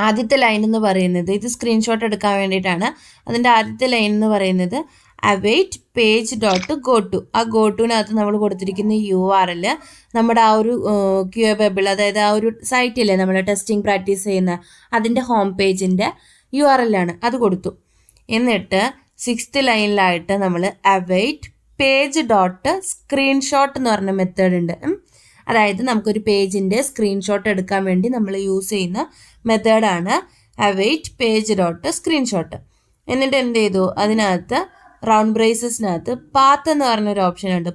ആദ്യത്തെ ലൈൻ എന്ന് പറയുന്നത് ഇത് സ്ക്രീൻഷോട്ട് എടുക്കാൻ വേണ്ടിയിട്ടാണ്. അതിൻ്റെ ആദ്യത്തെ ലൈൻ എന്ന് പറയുന്നത് await page dot go to. ആ ഗോ ടുവിനകത്ത് നമ്മൾ കൊടുത്തിരിക്കുന്ന URL നമ്മുടെ ആ ഒരു ക്യൂബിൾ, അതായത് ആ ഒരു സൈറ്റില്ലേ നമ്മൾ ടെസ്റ്റിംഗ് പ്രാക്ടീസ് ചെയ്യുന്ന അതിൻ്റെ ഹോം പേജിൻ്റെ URL ആണ്, അത് കൊടുത്തു. എന്നിട്ട് 6th ലൈനിലായിട്ട് നമ്മൾ അവൈറ്റ് പേജ് ഡോട്ട് സ്ക്രീൻഷോട്ട് എന്ന് പറഞ്ഞ മെത്തേഡ് ഉണ്ട്. അതായത് നമുക്കൊരു പേജിൻ്റെ സ്ക്രീൻഷോട്ട് എടുക്കാൻ വേണ്ടി നമ്മൾ യൂസ് ചെയ്യുന്ന മെത്തേഡാണ് അവൈറ്റ് പേജ് ഡോട്ട് സ്ക്രീൻഷോട്ട്. എന്നിട്ട് എന്ത് ചെയ്തു, അതിനകത്ത് റൗണ്ട് ബ്രേസസിനകത്ത് പാത്ത് എന്ന് പറഞ്ഞൊരു ഓപ്ഷൻ ഉണ്ട്.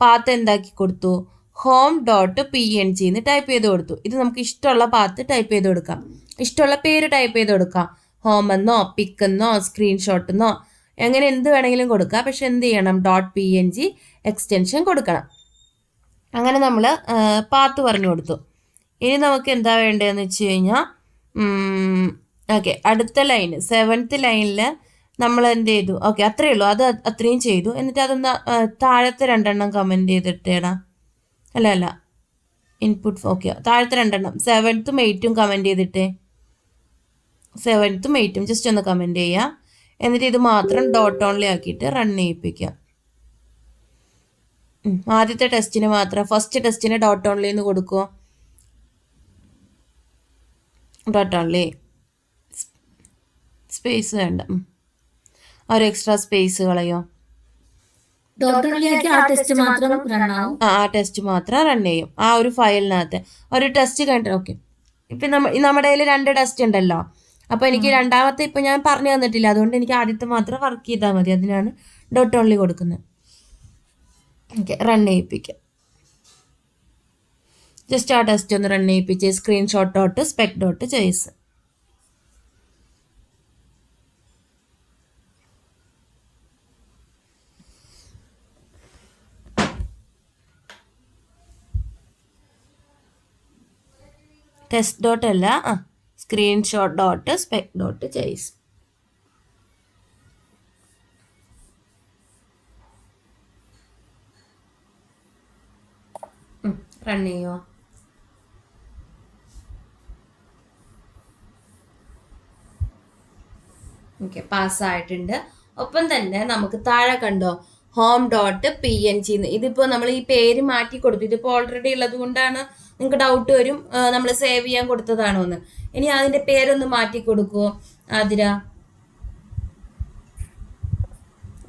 പാത്ത് എന്താക്കി കൊടുത്തു, ഹോം ഡോട്ട് PNG എന്ന് ടൈപ്പ് ചെയ്ത് കൊടുത്തു. ഇത് നമുക്ക് ഇഷ്ടമുള്ള പാത്ത് ടൈപ്പ് ചെയ്ത് കൊടുക്കാം, ഇഷ്ടമുള്ള പേര് ടൈപ്പ് ചെയ്ത് കൊടുക്കാം. ഹോം എന്നോ പിക്ക് എന്നോ സ്ക്രീൻഷോട്ട് എന്നോ അങ്ങനെ എന്ത് വേണമെങ്കിലും കൊടുക്കാം. പക്ഷെ എന്ത് ചെയ്യണം, .png എക്സ്റ്റൻഷൻ കൊടുക്കണം. അങ്ങനെ നമ്മൾ പാത്ത് പറഞ്ഞു കൊടുത്തു. ഇനി നമുക്ക് എന്താ വേണ്ടതെന്ന് വെച്ച് കഴിഞ്ഞാൽ ഓക്കെ, അടുത്ത ലൈൻ 7th ലൈനിൽ നമ്മൾ എന്ത് ചെയ്തു, ഓക്കെ അത്രയേ ഉള്ളൂ, അത് അത്രയും ചെയ്തു. എന്നിട്ട് അതൊന്ന് താഴത്തെ 2 കമൻറ്റ് ചെയ്തിട്ടേടാ, അല്ല ഇൻപുട്ട്, ഓക്കെ താഴത്തെ 2 7th 8th കമൻറ്റ് ചെയ്തിട്ടേ, 7th 8th ജസ്റ്റ് ഒന്ന് കമൻറ്റ് ചെയ്യുക. എന്നിട്ട് ഇത് മാത്രം ഡോട്ട് ഓൺലി ആക്കിയിട്ട് റൺ ചെയ്യിപ്പിക്കുക. ആദ്യത്തെ ടെസ്റ്റിന് മാത്രം, ഫസ്റ്റ് ടെസ്റ്റിന് ഡോട്ട് ഓൺലി എന്ന് കൊടുക്കുമോ, ഡോട്ട് ഓൺലി, സ്പേസ് വേണ്ട, ഒരു എക്സ്ട്രാ സ്പേസ് കളയോ, ആ ടെസ്റ്റ് മാത്രം റൺ ചെയ്യും ആ ഒരു ഫയലിനകത്ത്. ഒരു ടെസ്റ്റ് കഴിഞ്ഞിട്ട് ഓക്കെ, ഇപ്പം നമ്മുടെ കയ്യിൽ 2 ടെസ്റ്റ് ഉണ്ടല്ലോ. അപ്പോൾ എനിക്ക് രണ്ടാമത്തെ ഇപ്പം ഞാൻ പറഞ്ഞു തന്നിട്ടില്ല, അതുകൊണ്ട് എനിക്ക് ആദ്യത്തെ മാത്രം വർക്ക് ചെയ്താൽ മതി. അതിനാണ് ഡോട്ട് ഓൺലി കൊടുക്കുന്നത്. ഓക്കെ, റൺ ചെയ്യിപ്പിക്കുക. ജസ്റ്റ് ആ ടെസ്റ്റ് ഒന്ന് റൺ ചെയ്യിപ്പിച്ച് screenshot dot spec dot JS. Test dot അല്ല, screenshot dot spec dot JS. Run ചെയ്യുമോ, ഓക്കെ പാസ്സായിട്ടുണ്ട്. ഒപ്പം തന്നെ നമുക്ക് താഴെ കണ്ടോ ഹോം ഡോട്ട് PNG എന്ന്. ഇതിപ്പോൾ നമ്മൾ ഈ പേര് മാറ്റി കൊടുത്തു, ഇതിപ്പോൾ ഓൾറെഡി ഉള്ളത് കൊണ്ടാണ് നിങ്ങൾക്ക് ഡൗട്ട് വരും നമ്മൾ സേവ് ചെയ്യാൻ കൊടുത്തതാണോ എന്ന്. ഇനി അതിൻ്റെ പേരൊന്ന് മാറ്റി കൊടുക്കുമോ ആതിര?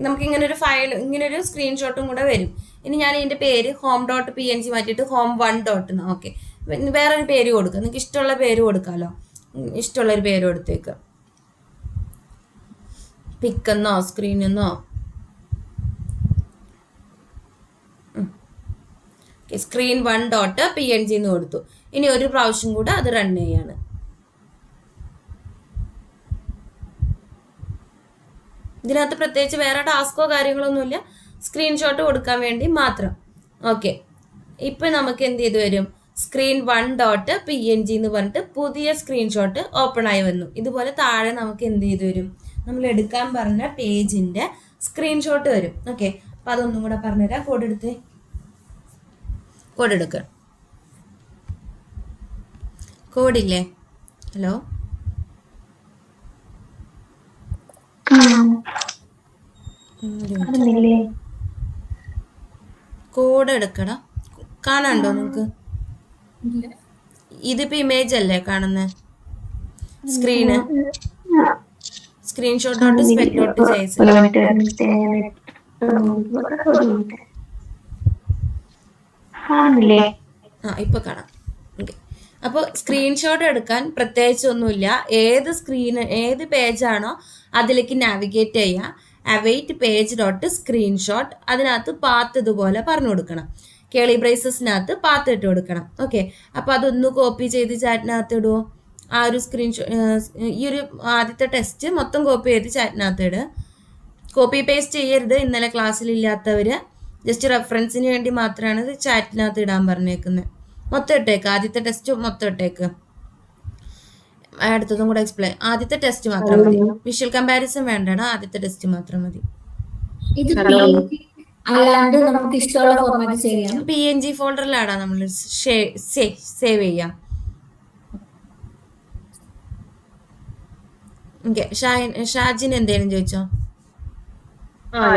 നമുക്കിങ്ങനെ ഒരു ഫയൽ, ഇങ്ങനെ ഒരു സ്ക്രീൻഷോട്ടും കൂടെ വരും. ഇനി ഞാൻ ഇതിൻ്റെ പേര് ഹോം ഡോട്ട് PNG മാറ്റിയിട്ട് ഹോം 1 ഡോട്ട് എന്ന്, ഓക്കെ വേറൊരു പേര് കൊടുക്കുക, നിങ്ങൾക്ക് ഇഷ്ടമുള്ള പേര് കൊടുക്കാമല്ലോ, ഇഷ്ടമുള്ളൊരു പേര് കൊടുത്തേക്കുക, പിക്കെന്നോ സ്ക്രീനെന്നോ. സ്ക്രീൻ 1 ഡോട്ട് PNG എന്ന് കൊടുത്തു. ഇനി ഒരു പ്രാവശ്യം കൂടെ അത് റൺ ചെയ്യാണ്. ഇതിനകത്ത് പ്രത്യേകിച്ച് വേറെ ടാസ്കോ കാര്യങ്ങളൊന്നുമില്ല, സ്ക്രീൻഷോട്ട് കൊടുക്കാൻ വേണ്ടി മാത്രം. ഓക്കെ, ഇപ്പം നമുക്ക് എന്ത് ചെയ്ത് വരും, സ്ക്രീൻ 1 ഡോട്ട് PNG എന്ന് പറഞ്ഞിട്ട് പുതിയ സ്ക്രീൻഷോട്ട് ഓപ്പൺ ആയി വന്നു. ഇതുപോലെ താഴെ നമുക്ക് എന്ത് ചെയ്ത് വരും, നമ്മൾ എടുക്കാൻ പറഞ്ഞ പേജിൻ്റെ സ്ക്രീൻഷോട്ട് വരും. ഓക്കെ, അപ്പം അതൊന്നും കൂടെ പറഞ്ഞുതരാം. കോഡ് എടുക്കുക, കോഡില്ലേ, ഹലോ കോഡ് എടുക്കടാ, കാണാണ്ടോ നിങ്ങൾക്ക്? ഇതിപ്പോ ഇമേജ് അല്ലേ കാണുന്നത്, screen screenshot dot spec dot JS. ഇപ്പൊ കാണാം. ഓക്കെ, അപ്പോൾ സ്ക്രീൻഷോട്ട് എടുക്കാൻ പ്രത്യേകിച്ച് ഒന്നുമില്ല, ഏത് പേജാണോ അതിലേക്ക് നാവിഗേറ്റ് ചെയ്യുക, അവൈറ്റ് പേജ് ഡോട്ട് സ്ക്രീൻഷോട്ട്, അതിനകത്ത് പാത്ത് ഇതുപോലെ പറഞ്ഞു കൊടുക്കണം, കേളി ബ്രേസസിനകത്ത് പാത്ത് ഇട്ട് കൊടുക്കണം. ഓക്കെ, അപ്പോൾ അതൊന്ന് കോപ്പി ചെയ്ത് ചാറ്റിനകത്ത് ഇടുമോ, ആ ഒരു ഈ ഒരു ആദ്യത്തെ ടെസ്റ്റ് മൊത്തം കോപ്പി ചെയ്ത് ചാറ്റിനകത്ത് ഇടുക. കോപ്പി പേസ്റ്റ് ചെയ്യരുത്, ഇന്നലെ ക്ലാസ്സിലില്ലാത്തവർ ജസ്റ്റ് റെഫറൻസിന് വേണ്ടി മാത്രമാണ് ഇത് ചാറ്റിനകത്ത് ഇടാൻ പറഞ്ഞേക്കുന്നത്. മൊത്തം ഇട്ടേക്ക്, ആദ്യത്തെ ടെസ്റ്റ് മൊത്തം ഇട്ടേക്ക്. അടുത്തതും കൂടെ എക്സ്പ്ലെയിൻ, ആദ്യത്തെ ടെസ്റ്റ് മാത്രം മതി, വിഷ്വൽ കമ്പാരിസൺ വേണ്ടടാ, ആദ്യത്തെ ടെസ്റ്റ് മാത്രം മതി. PNG ഫോൾഡറിലാടാ നമ്മൾ സേവ് ചെയ്യാം. ഓക്കെ. ഷാജിന് എന്തേലും ചോദിച്ചോ?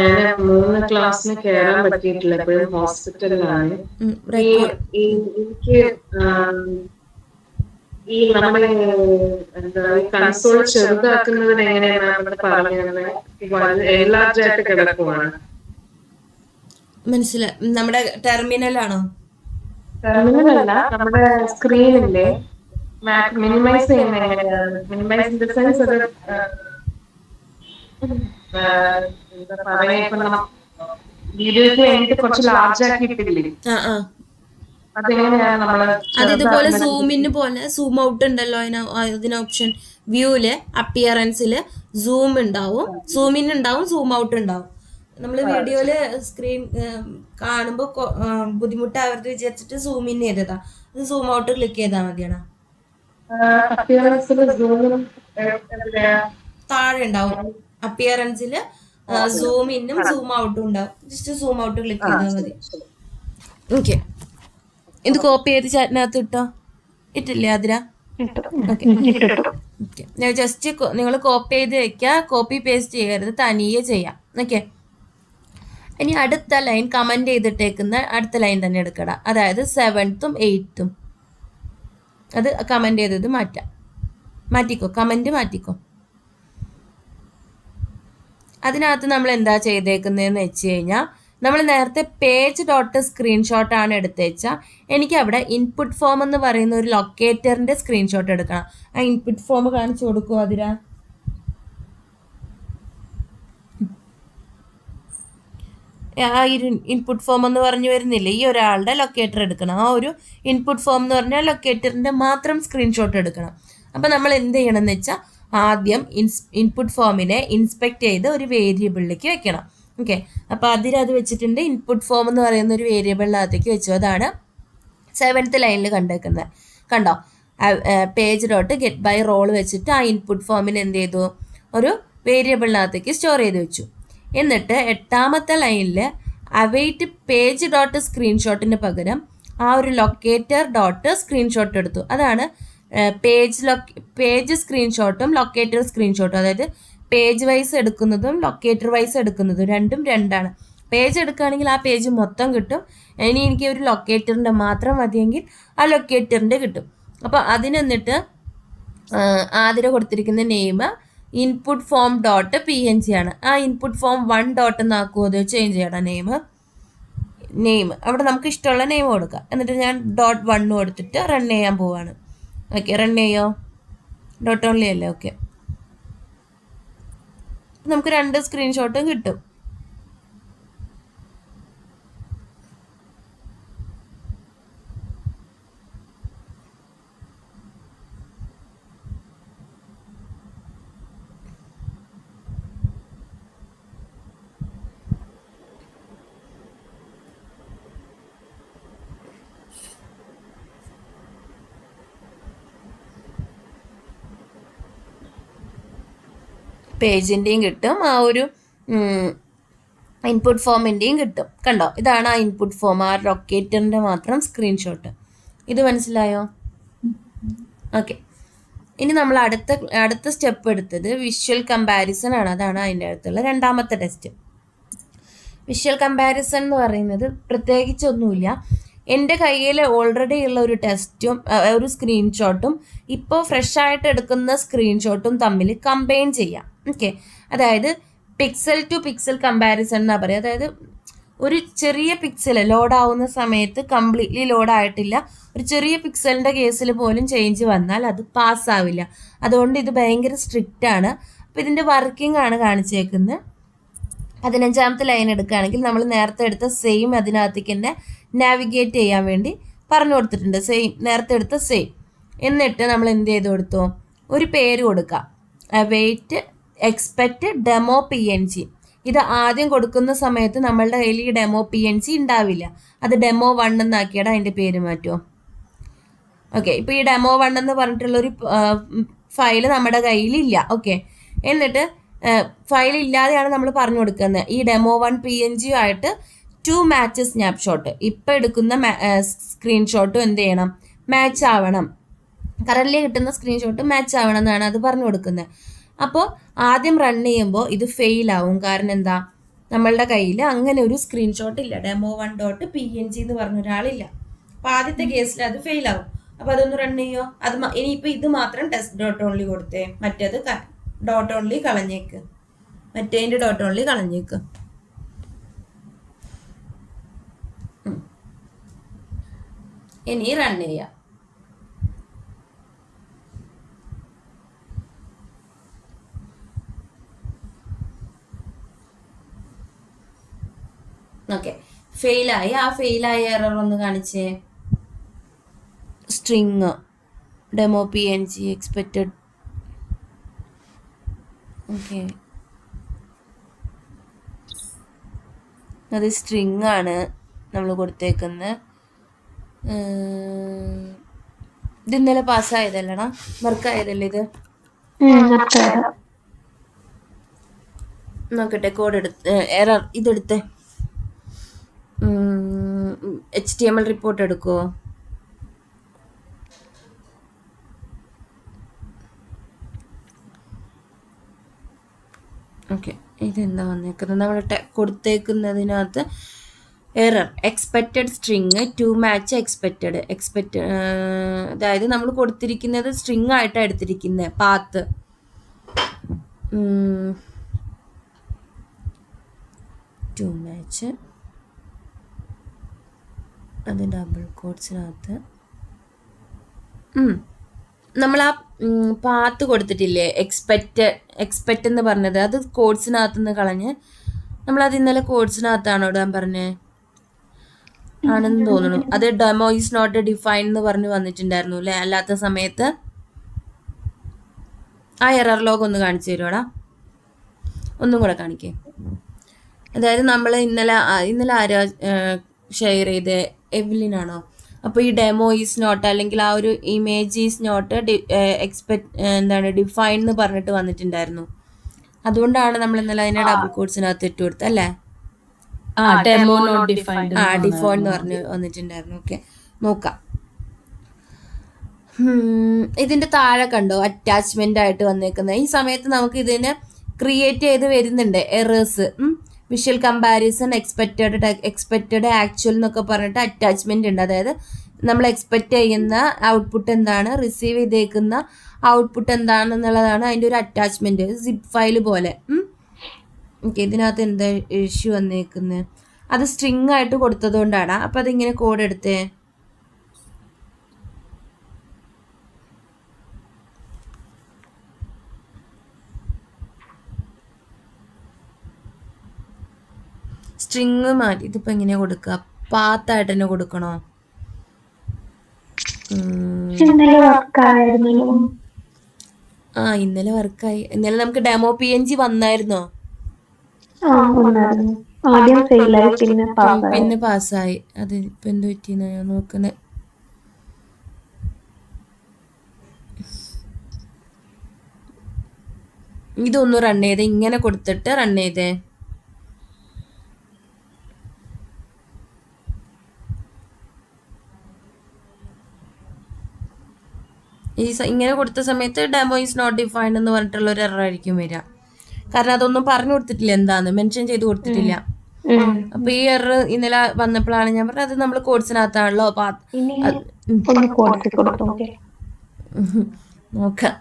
ഞാന് 3 ക്ലാസ്സിന് കേറാൻ പറ്റിയിട്ടില്ല. ഇപ്പോഴും ഹോസ്പിറ്റലിലാണ്. ഈ റെക്കോർഡ് എനിക്ക് ഈ നമ്മുടെ എന്താ ഈ കൺസോൾ ചെറുതാക്കുന്നതിന് എങ്ങനെയാ മാം ഒന്ന് പറഞ്ഞു തന്നെ. എൻലാർജ് ആയിട്ട് കിടക്കുവാണ്. മനസ്സിലായി. നമ്മുടെ ടെർമിനലാണോ? ടെർമിനൽ അല്ല, നമ്മുടെ സ്ക്രീനില്ലേ മിനിമൈസ് ചെയ്യുന്ന എങ്ങനെയാണ്? മിനിമൈസ് ഇൻ ദ സെൻസ് അത് എന്താ പറയാ, ഇപ്പൊ വീഡിയോയ്ക്ക് വേണ്ടിട്ട് കുറച്ച് ലാർജ് ആക്കിയിട്ടില്ലേ, അതെങ്ങനെയാണ് നമ്മള് അത് ഇതുപോലെ ചെറുതാക്കുന്നത്? സൂമിന് പോലെ സൂം ഔട്ട് ഉണ്ടല്ലോ അതിന് ഓപ്ഷൻ. വ്യൂല് അപ്പിയറൻസിൽ സൂം ഉണ്ടാവും, സൂം ഇൻ ഉണ്ടാവും, സൂം ഔട്ട് ഉണ്ടാവും. നമ്മൾ വീഡിയോയില് സ്ക്രീൻ കാണുമ്പോൾ ബുദ്ധിമുട്ടാവരുത് വിചാരിച്ചിട്ട് സൂം ഇൻ ചെയ്തതാ. അത് സൂം ഔട്ട് ക്ലിക്ക് ചെയ്താൽ മതിയാണ്. താഴെ ഉണ്ടാവും അപ്പിയറൻസിൽ സൂം ഇന്നും സൂം ഔട്ടും ഉണ്ടാവും. ജസ്റ്റ് സൂം ഔട്ട് ക്ലിക്ക് ചെയ്താൽ മതി. ഓക്കെ. ഇത് കോപ്പി ചെയ്ത് ചാറ്റിനകത്ത് ഇട്ടോ? ഇട്ടില്ലേ അതിര? ഓക്കെ. ഓക്കെ. ഞാൻ ജസ്റ്റ് നിങ്ങൾ കോപ്പി ചെയ്ത് വെക്കുക. കോപ്പി പേസ്റ്റ് ചെയ്യരുത്, തനിയെ ചെയ്യാം. ഓക്കെ. ഇനി അടുത്ത ലൈൻ കമന്റ് ചെയ്തിട്ടേക്കുന്ന അടുത്ത ലൈൻ തന്നെ എടുക്കടാ. അതായത് 7th 8th അത് കമന്റ് ചെയ്തത് മാറ്റിക്കോ, കമന്റ് മാറ്റിക്കോ. അതിനകത്ത് നമ്മൾ എന്താ ചെയ്തേക്കുന്നതെന്ന് വെച്ച് കഴിഞ്ഞാൽ, നമ്മൾ നേരത്തെ പേജ് ഡോട്ട് സ്ക്രീൻഷോട്ട് ആണ് എടുത്തേച്ചാൽ എനിക്ക് അവിടെ ഇൻപുട്ട് ഫോം എന്ന് പറയുന്ന ഒരു ലൊക്കേറ്ററിന്റെ സ്ക്രീൻഷോട്ട് എടുക്കണം. ആ ഇൻപുട്ട് ഫോം കാണിച്ചു കൊടുക്കുമോ അതിരാ? ആ ഒരു ഇൻപുട്ട് ഫോം എന്ന് പറഞ്ഞു വരുന്നില്ലേ, ഈ ഒരാളുടെ ലൊക്കേറ്റർ എടുക്കണം. ആ ഒരു ഇൻപുട്ട് ഫോം എന്ന് പറഞ്ഞാൽ ലൊക്കേറ്ററിന്റെ മാത്രം സ്ക്രീൻഷോട്ട് എടുക്കണം. അപ്പം നമ്മൾ എന്ത് ചെയ്യണം എന്ന് വെച്ചാൽ, ആദ്യം ഇൻപുട്ട് ഫോമിനെ ഇൻസ്പെക്ട് ചെയ്ത് ഒരു വേരിയബിളിലേക്ക് വെക്കണം. ഓക്കെ. അപ്പോൾ അതിലത് വെച്ചിട്ടുണ്ട്. ഇൻപുട്ട് ഫോം എന്ന് പറയുന്ന ഒരു വേരിയബിളിനകത്തേക്ക് വെച്ചു. അതാണ് 7th ലൈനിൽ കണ്ടേക്കുന്നത്. കണ്ടോ? Page dot get by role വെച്ചിട്ട് ആ ഇൻപുട്ട് ഫോമിന് എന്ത് ചെയ്തു, ഒരു വേരിയബിളിനകത്തേക്ക് സ്റ്റോർ ചെയ്ത് വെച്ചു. എന്നിട്ട് 8ാമത്തെ ലൈനിൽ അവൈറ്റ് പേജ് ഡോട്ട് സ്ക്രീൻഷോട്ടിന് പകരം ആ ഒരു ലൊക്കേറ്റർ ഡോട്ട് സ്ക്രീൻഷോട്ട് എടുത്തു. അതാണ് പേജ് സ്ക്രീൻഷോട്ടും ലൊക്കേറ്റർ സ്ക്രീൻഷോട്ടും. അതായത് പേജ് വൈസ് എടുക്കുന്നതും ലൊക്കേറ്റർ വൈസ് എടുക്കുന്നതും രണ്ടും രണ്ടാണ്. പേജ് എടുക്കുകയാണെങ്കിൽ ആ പേജ് മൊത്തം കിട്ടും. ഇനി എനിക്ക് ഒരു ലൊക്കേറ്ററിൻ്റെ മാത്രം മതിയെങ്കിൽ ആ ലൊക്കേറ്ററിൻ്റെ കിട്ടും. അപ്പോൾ അതിനെന്നിട്ട് ആതിര കൊടുത്തിരിക്കുന്ന name input form dot PNG ആണ്. ആ ഇൻപുട്ട് ഫോം 1 ഡോട്ട് എന്നാക്കുമോ, അത് ചേഞ്ച് ചെയ്യണം നെയിം അവിടെ നമുക്ക് ഇഷ്ടമുള്ള നെയിം കൊടുക്കാം. എന്നിട്ട് ഞാൻ .1 കൊടുത്തിട്ട് റൺ ചെയ്യാൻ പോവാണ്. ഓക്കെ. റൺ ചെയ്യോ? .only അല്ലേ? ഓക്കെ. നമുക്ക് 2 സ്ക്രീൻഷോട്ടും കിട്ടും. പേജിൻ്റെയും കിട്ടും, ആ ഒരു ഇൻപുട്ട് ഫോമിൻ്റെയും കിട്ടും. കണ്ടോ? ഇതാണ് ആ ഇൻപുട്ട് ഫോം, ആ ലൊക്കേറ്ററിൻ്റെ മാത്രം സ്ക്രീൻഷോട്ട്. ഇത് മനസ്സിലായോ? ഓക്കെ. ഇനി നമ്മൾ അടുത്ത സ്റ്റെപ്പ് എടുത്തത് വിഷ്വൽ കമ്പാരിസൺ ആണ്. അതാണ് അതിൻ്റെ അടുത്തുള്ള 2ാമത്തെ ടെസ്റ്റ്. വിഷ്വൽ കമ്പാരിസൺ എന്ന് പറയുന്നത് പ്രത്യേകിച്ചൊന്നുമില്ല. എൻ്റെ കയ്യിൽ ഓൾറെഡി ഉള്ള ഒരു ടെസ്റ്റും ഒരു സ്ക്രീൻഷോട്ടും ഇപ്പോൾ ഫ്രഷ് ആയിട്ട് എടുക്കുന്ന സ്ക്രീൻഷോട്ടും തമ്മിൽ കമ്പൈൻ ചെയ്യാം. ഓക്കെ. അതായത് പിക്സൽ ടു പിക്സൽ കമ്പാരിസൺ എന്നാ പറയുക. അതായത് ഒരു ചെറിയ പിക്സൽ ലോഡാവുന്ന സമയത്ത് കംപ്ലീറ്റ്ലി ലോഡായിട്ടില്ല, ഒരു ചെറിയ പിക്സലിൻ്റെ കേസിൽ പോലും ചേഞ്ച് വന്നാൽ അത് പാസ്സാവില്ല. അതുകൊണ്ട് ഇത് ഭയങ്കര സ്ട്രിക്റ്റ് ആണ്. അപ്പോൾ ഇതിൻ്റെ വർക്കിംഗ് ആണ് കാണിച്ചേക്കുന്നത്. 15ാമത്തെ ലൈൻ എടുക്കുകയാണെങ്കിൽ നമ്മൾ നേരത്തെ എടുത്ത സെയിം അതിനകത്തേക്ക് തന്നെ നാവിഗേറ്റ് ചെയ്യാൻ വേണ്ടി പറഞ്ഞു കൊടുത്തിട്ടുണ്ട്. നേരത്തെ എടുത്ത സെയിം. എന്നിട്ട് നമ്മൾ എന്ത് ചെയ്ത് കൊടുത്തു, ഒരു പേര് കൊടുക്കാം. Wait expect demo PNG. ഇത് ആദ്യം കൊടുക്കുന്ന സമയത്ത് നമ്മളുടെ കയ്യിൽ ഈ ഡെമോ PNG ഉണ്ടാവില്ല. അത് ഡെമോ 1 എന്നാക്കിയാൽ അതിൻ്റെ പേര് മാറ്റുമോ? ഓക്കെ. ഇപ്പോൾ ഈ ഡെമോ 1 എന്ന് പറഞ്ഞിട്ടുള്ളൊരു ഫയൽ നമ്മുടെ കയ്യിലില്ല. ഓക്കെ. എന്നിട്ട് ഫയൽ ഇല്ലാതെയാണ് നമ്മൾ പറഞ്ഞു കൊടുക്കുന്നത്. ഈ ഡെമോ 1 PNG ആയിട്ട് 2 മാച്ച് സ്നാപ്ഷോട്ട്, ഇപ്പം എടുക്കുന്ന സ്ക്രീൻഷോട്ടും എന്ത് ചെയ്യണം, മാച്ച് ആവണം. കറൻറ്റ്ലി കിട്ടുന്ന സ്ക്രീൻഷോട്ട് മാച്ച് ആവണം എന്നാണ് അത് പറഞ്ഞു കൊടുക്കുന്നത്. അപ്പോൾ ആദ്യം റൺ ചെയ്യുമ്പോൾ ഇത് ഫെയിലാവും. കാരണം എന്താ, നമ്മളുടെ കയ്യിൽ അങ്ങനെ ഒരു സ്ക്രീൻഷോട്ട് ഇല്ല. demo1.png എന്ന് പറഞ്ഞ ഒരാളില്ല. അപ്പോൾ ആദ്യത്തെ കേസിൽ അത് ഫെയിലാവും. അപ്പോൾ അതൊന്ന് റൺ ചെയ്യോ. ഇനിയിപ്പോൾ ഇത് മാത്രം ടെസ്റ്റ് ഡോട്ട് ഓൺലി കൊടുത്തേ, മറ്റേത് ഡോട്ട് ഓൺലി കളഞ്ഞേക്ക്, മറ്റേതിൻ്റെ ഡോട്ട് ഓൺലി കളഞ്ഞേക്ക്. ഇനി റൺ ചെയ്യാം. ഓക്കെ, ഫെയിലായി. ആ ഫെയിലായ എറർ ഒന്ന് കാണിച്ചേ. String demo.png expected. ഓക്കെ, അത് സ്ട്രിങ് ആണ് നമ്മൾ കൊടുത്തേക്കുന്നത്. ഇത് ഇന്നലെ പാസ്സായതല്ലടാ, വർക്കായതല്ലേ ഇത്? നോക്കട്ടെ, കോഡ് എറർ ഇതെടുത്തേ. HTML റിപ്പോർട്ട് എടുക്കുമോ? ഓക്കെ, ഇതെന്താ വന്നേക്കുന്നത്? നമ്മൾ കൊടുത്തേക്കുന്നതിനകത്ത് error expected string to match expected. അതായത് നമ്മൾ കൊടുത്തിരിക്കുന്നത് സ്ട്രിങ് ആയിട്ടാണ് എടുത്തിരിക്കുന്നത്, പാത്ത്. ടു മാച്ച്, അത് ഡബിൾ കോട്ട്സിനകത്ത് നമ്മൾ ആ പാത്ത് കൊടുത്തിട്ടില്ലേ, എക്സ്പെക്റ്റ് എന്ന് പറഞ്ഞത്, അത് കോഡ്സിനകത്ത് നിന്ന് കളഞ്ഞ് നമ്മളത് ഇന്നലെ കോഡ്സിനകത്താണോ ഇടാൻ പറഞ്ഞേ? ആണെന്ന് തോന്നുന്നു. അത് ഡെമോ ഈസ് നോട്ട് ഡിഫൈൻഡ് എന്ന് പറഞ്ഞ് വന്നിട്ടുണ്ടായിരുന്നു അല്ലേ, അല്ലാത്ത സമയത്ത്. ആ എറർ ലോഗ് ഒന്ന് കാണിച്ചു തരുവാടാ, ഒന്നും കൂടെ കാണിക്കേ. അതായത് നമ്മൾ ഇന്നലെ ആരാ ഷെയർ ചെയ്തേ? എവ്ലിനാണോ? അപ്പോൾ ഈ ഡെമോ ഈസ് നോട്ട്, അല്ലെങ്കിൽ ആ ഒരു ഇമേജ് ഈസ് നോട്ട് ഡിഫൈൻ എന്ന് പറഞ്ഞിട്ട് വന്നിട്ടുണ്ടായിരുന്നു. അതുകൊണ്ടാണ് നമ്മൾ ഇന്നലെ അതിനെ ഡബിൾ കോട്ട്സിനകത്ത് ഇട്ട് കൊടുത്തത് അല്ലേ? ഡിഫോൾട്ട് എന്ന് പറഞ്ഞ് വന്നിട്ടുണ്ടായിരുന്നു. ഓക്കെ, നോക്കാം. ഇതിന്റെ താഴെ കണ്ടോ അറ്റാച്ച്മെന്റ് ആയിട്ട് വന്നേക്കുന്നത്? ഈ സമയത്ത് നമുക്ക് ഇതിനെ ക്രിയേറ്റ് ചെയ്ത് വരുന്നുണ്ട് errors. Visual comparison, expected actual എന്നൊക്കെ പറഞ്ഞിട്ട് അറ്റാച്ച്മെന്റ് ഉണ്ട്. അതായത് നമ്മൾ എക്സ്പെക്റ്റ് ചെയ്യുന്ന ഔട്ട്പുട്ട് എന്താണ്, റിസീവ് ചെയ്തേക്കുന്ന ഔട്ട്പുട്ട് എന്താണെന്നുള്ളതാണ് അതിൻ്റെ ഒരു അറ്റാച്ച്മെന്റ്, സിപ്പ് ഫയൽ പോലെ. ഓക്കെ, ഇതിനകത്ത് എന്താ ഇഷ്യൂ വന്നേക്കുന്നത്? അത് സ്ട്രിങ് ആയിട്ട് കൊടുത്തത് കൊണ്ടാണ്. അപ്പം അതിങ്ങനെ കോഡ് എടുത്തേ. സ്ട്രിങ് മാറ്റി ഇതിപ്പോൾ എങ്ങനെയാണ് കൊടുക്കുക? പാത്തായിട്ട് തന്നെ കൊടുക്കണോ? ഇന്നലെ വർക്കായി. ഇന്നലെ നമുക്ക് demo.png വന്നായിരുന്നോ? പിന്നെ പാസ്സായി. അത് ഇപ്പം എന്ത് പറ്റിയെന്നാ ഞാൻ നോക്കുന്നത്. ഇതൊന്ന് റൺ ചെയ്തേ, ഇങ്ങനെ കൊടുത്തിട്ട് റൺ ചെയ്തേ. ഇങ്ങനെ കൊടുത്ത സമയത്ത് ഡെമോ ഈസ് നോട്ട് ഡിഫൈൻഡ് എന്ന് പറഞ്ഞിട്ടുള്ള ഒരു എറർ ആയിരിക്കും വരിക. കാരണം അതൊന്നും പറഞ്ഞു കൊടുത്തിട്ടില്ല, എന്താന്ന് മെൻഷൻ ചെയ്ത് കൊടുത്തിട്ടില്ല. അപ്പൊ ഈ എറർ ഇന്നലെ വന്നപ്പോഴാണ് ഞാൻ പറഞ്ഞത്, അത് നമ്മൾ കോഡ്സിനകത്താണല്ലോ നോക്കാം.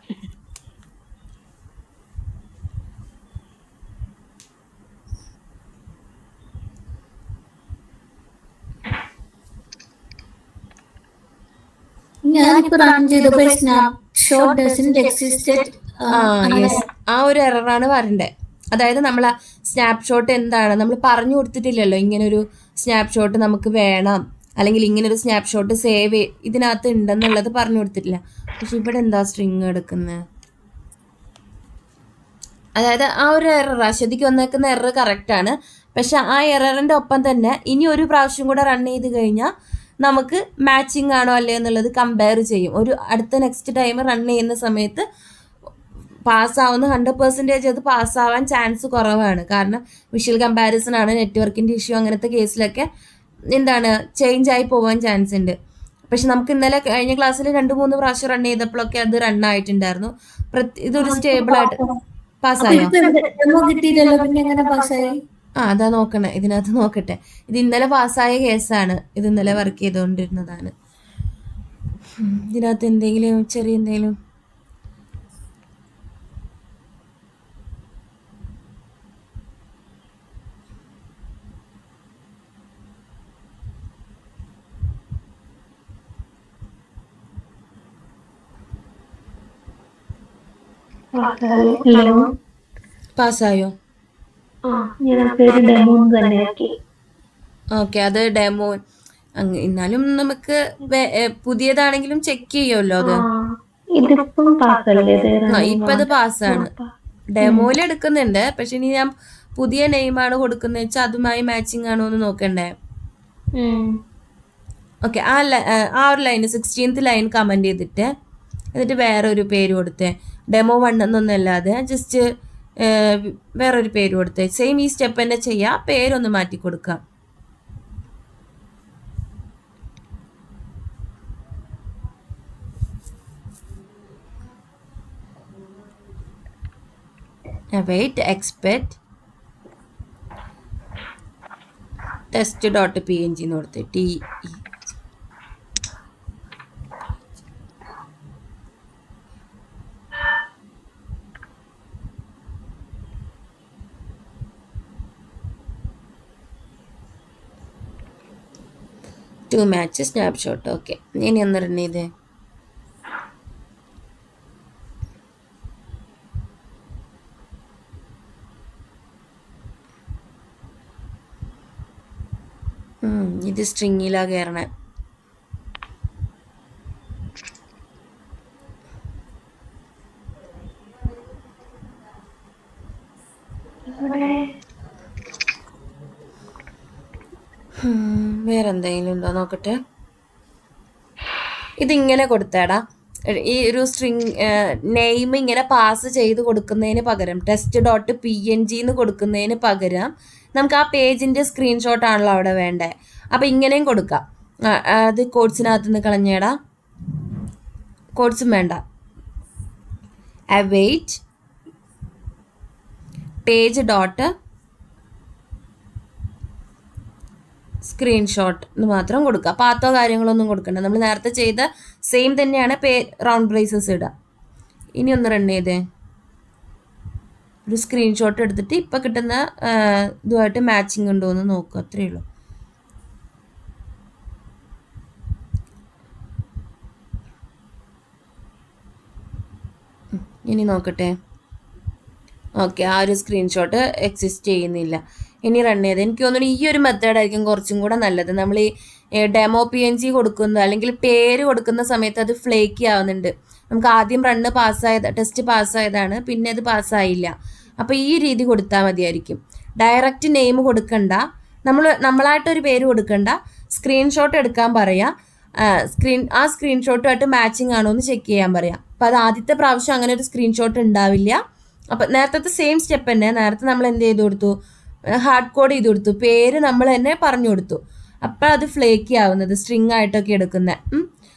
ആ ഒരു എററാണ് വരണ്ടേ. അതായത് നമ്മൾ ആ സ്നാപ്ഷോട്ട് എന്താണ് നമ്മൾ പറഞ്ഞു കൊടുത്തിട്ടില്ലല്ലോ, ഇങ്ങനൊരു സ്നാപ്ഷോട്ട് നമുക്ക് വേണം, അല്ലെങ്കിൽ ഇങ്ങനൊരു സ്നാപ്ഷോട്ട് സേവ് ഇതിനകത്ത് ഉണ്ടെന്നുള്ളത് പറഞ്ഞു കൊടുത്തിട്ടില്ല. പക്ഷെ ഇവിടെ എന്താ സ്ട്രിങ് എടുക്കുന്നത്? അതായത് ആ ഒരു എറർ, അശ്വതിക്ക് വന്നേക്കുന്ന എറർ കറക്റ്റാണ്. പക്ഷെ ആ എററിൻ്റെ ഒപ്പം തന്നെ ഇനി ഒരു പ്രാവശ്യം കൂടെ റൺ ചെയ്ത് കഴിഞ്ഞാൽ നമുക്ക് മാച്ചിങ് ആണോ അല്ലേ എന്നുള്ളത് കമ്പയർ ചെയ്യും. ഒരു അടുത്ത നെക്സ്റ്റ് ടൈം റൺ ചെയ്യുന്ന സമയത്ത് പാസ്സാവുന്ന 100% അത് പാസ്സാവാൻ ചാൻസ് കുറവാണ്. കാരണം വിഷ്വൽ കമ്പാരിസൺ ആണ്, നെറ്റ്വർക്കിൻ്റെ ഇഷ്യൂ, അങ്ങനത്തെ കേസിലൊക്കെ എന്താണ് ചേഞ്ച് ആയി പോകാൻ ചാൻസ് ഉണ്ട്. പക്ഷെ നമുക്ക് ഇന്നലെ കഴിഞ്ഞ ക്ലാസ്സിൽ 2-3 പ്രാവശ്യം റൺ ചെയ്തപ്പോഴൊക്കെ അത് റൺ ആയിട്ടുണ്ടായിരുന്നു. ഇതൊരു സ്റ്റേബിൾ ആയിട്ട് പാസ്സായോ? അതാ നോക്കണേ, ഇതിനകത്ത് നോക്കട്ടെ. ഇത് ഇന്നലെ പാസ്സായ കേസാണ്, ഇത് ഇന്നലെ വർക്ക് ചെയ്തുകൊണ്ടിരുന്നതാണ്. ഇതിനകത്ത് എന്തെങ്കിലും ചെറിയ എന്തെങ്കിലും പാസ്സായോ? ഓക്കെ, അത് ഡെമോ. എന്നാലും നമുക്ക് പുതിയതാണെങ്കിലും ചെക്ക് ചെയ്യുമല്ലോ അത്. ഇപ്പൊ അത് പാസ്സാണ്. ഡെമോയിൽ എടുക്കുന്നുണ്ട്, പക്ഷെ ഇനി ഞാൻ പുതിയ നെയിമാണ് കൊടുക്കുന്നത് വെച്ചാൽ അതുമായി മാച്ചിങ് ആണോ എന്ന് നോക്കണ്ടേ. ഓക്കെ, ആ ഒരു ലൈൻ 16th ലൈൻ കമന്റ് ചെയ്തിട്ട് എന്നിട്ട് വേറൊരു പേര് കൊടുത്തേ. ഡെമോ 1 എന്നൊന്നല്ലാതെ ജസ്റ്റ് വേറൊരു പേര് കൊടുത്തേ. സെയിം ഈ സ്റ്റെപ്പ് തന്നെ ചെയ്യാം, പേരൊന്ന് മാറ്റി കൊടുക്കാം. വെയിറ്റ് എക്സ്പെക്ട് test.png എന്ന് കൊടുത്ത് TE. To match snapshot. Okay, ഇനി ഒന്ന് റൺ ചെയ്തേ. ഇത് സ്ട്രിങ്ങിലാ കയറണേ. വേറെന്തെങ്കിലും ഉണ്ടോ നോക്കട്ടെ. ഇതിങ്ങനെ കൊടുത്തേടാ, ഈ ഒരു സ്ട്രിങ് നെയിം ഇങ്ങനെ പാസ് ചെയ്ത് കൊടുക്കുന്നതിന് പകരം test.png എന്ന് കൊടുക്കുന്നതിന് പകരം നമുക്ക് ആ പേജിൻ്റെ സ്ക്രീൻഷോട്ട് ആണല്ലോ അവിടെ വേണ്ടേ. അപ്പം ഇങ്ങനെയും കൊടുക്കാം. അത് കോഡ്സിനകത്ത് നിന്ന് കളഞ്ഞേടാ, കോഡ്സും വേണ്ട. അവൈറ്റ് പേജ് ഡോട്ട് സ്ക്രീൻഷോട്ട് എന്ന് മാത്രം കൊടുക്കുക. പാത്തോ കാര്യങ്ങളൊന്നും കൊടുക്കണ്ട. നമ്മൾ നേരത്തെ ചെയ്ത സെയിം തന്നെയാണ് റൗണ്ട് ബ്രേസസ് ഇടുക. ഇനി ഒന്ന് റൺ ചെയ്തേ. ഒരു സ്ക്രീൻഷോട്ട് എടുത്തിട്ട് ഇപ്പം കിട്ടുന്ന ഇതുമായിട്ട് മാച്ചിങ് ഉണ്ടോ എന്ന് നോക്കുക, അത്രയേ ഉള്ളൂ. ഇനി നോക്കട്ടെ. ഓക്കെ, ആ ഒരു സ്ക്രീൻഷോട്ട് എക്സിസ്റ്റ് ചെയ്യുന്നില്ല. ഇനി റൺ ചെയ്ത് എനിക്ക് തോന്നുന്നു ഈ ഒരു മെത്തേഡായിരിക്കും കുറച്ചും കൂടെ നല്ലത്. നമ്മൾ ഈ ഡെമോ PNG കൊടുക്കുന്ന അല്ലെങ്കിൽ പേര് കൊടുക്കുന്ന സമയത്ത് അത് ഫ്ലേക്കി ആവുന്നുണ്ട്. നമുക്ക് ആദ്യം ടെസ്റ്റ് പാസ്സായതാണ്, പിന്നെ അത് പാസ്സായില്ല. അപ്പോൾ ഈ രീതി കൊടുത്താൽ മതിയായിരിക്കും. ഡയറക്റ്റ് നെയിം കൊടുക്കണ്ട, നമ്മളായിട്ടൊരു പേര് കൊടുക്കണ്ട, സ്ക്രീൻഷോട്ട് എടുക്കാൻ പറയാം. ആ സ്ക്രീൻഷോട്ടുമായിട്ട് മാച്ചിങ് ആണോ എന്ന് ചെക്ക് ചെയ്യാൻ പറയാം. അപ്പോൾ അത് ആദ്യത്തെ പ്രാവശ്യം അങ്ങനെ ഒരു സ്ക്രീൻഷോട്ട് ഉണ്ടാവില്ല. അപ്പം നേരത്തെ സെയിം സ്റ്റെപ്പ് തന്നെ. നേരത്തെ നമ്മൾ എന്ത് ചെയ്ത് കൊടുത്തു, ഹാർഡ് കോഡ് ചെയ്ത് കൊടുത്തു, പേര് നമ്മൾ തന്നെ പറഞ്ഞു കൊടുത്തു. അപ്പോൾ അത് ഫ്ലേക്കി ആവുന്നത്, സ്ട്രിങ് ആയിട്ടൊക്കെ എടുക്കുന്നത്.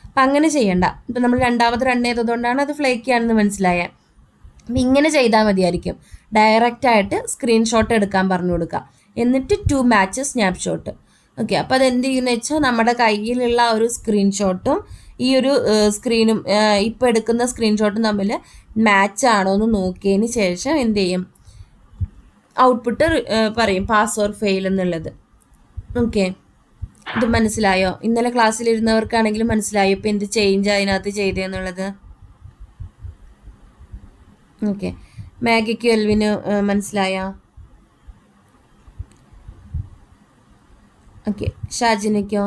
അപ്പം അങ്ങനെ ചെയ്യണ്ട. ഇപ്പം നമ്മൾ രണ്ടാമത് റൺ ചെയ്തതുകൊണ്ടാണ് അത് ഫ്ലേക്കി ആണെന്ന് മനസ്സിലായത്. അപ്പം ഇങ്ങനെ ചെയ്താൽ മതിയായിരിക്കും. ഡയറക്റ്റായിട്ട് സ്ക്രീൻഷോട്ട് എടുക്കാൻ പറഞ്ഞു കൊടുക്കുക, എന്നിട്ട് ടു മാച്ച് സ്നാപ്ഷോട്ട്. ഓക്കെ, അപ്പോൾ അതെന്ത് ചെയ്യുന്നത് വെച്ചാൽ നമ്മുടെ കയ്യിലുള്ള ഒരു സ്ക്രീൻഷോട്ടും ഈ ഒരു സ്ക്രീനും ഇപ്പോൾ എടുക്കുന്ന സ്ക്രീൻഷോട്ടും തമ്മിൽ മാച്ച് ആണോ എന്ന് നോക്കിയതിന് ശേഷം എന്ത് ചെയ്യും, ഔട്ട്പുട്ട് പറയും പാസ് ഓർ ഫെയിൽ എന്നുള്ളത്. ഓക്കെ, ഇത് മനസ്സിലായോ? ഇന്നലെ ക്ലാസ്സിലിരുന്നവർക്കാണെങ്കിലും മനസ്സിലായോ ഇപ്പം എന്ത് ചേഞ്ച് അതിനകത്ത് ചെയ്തതെന്നുള്ളത്? ഓക്കെ, മാഗിക്ക് എൽവിന് മനസ്സിലായോ? ഓക്കെ, ഷാജിനയ്ക്കോ?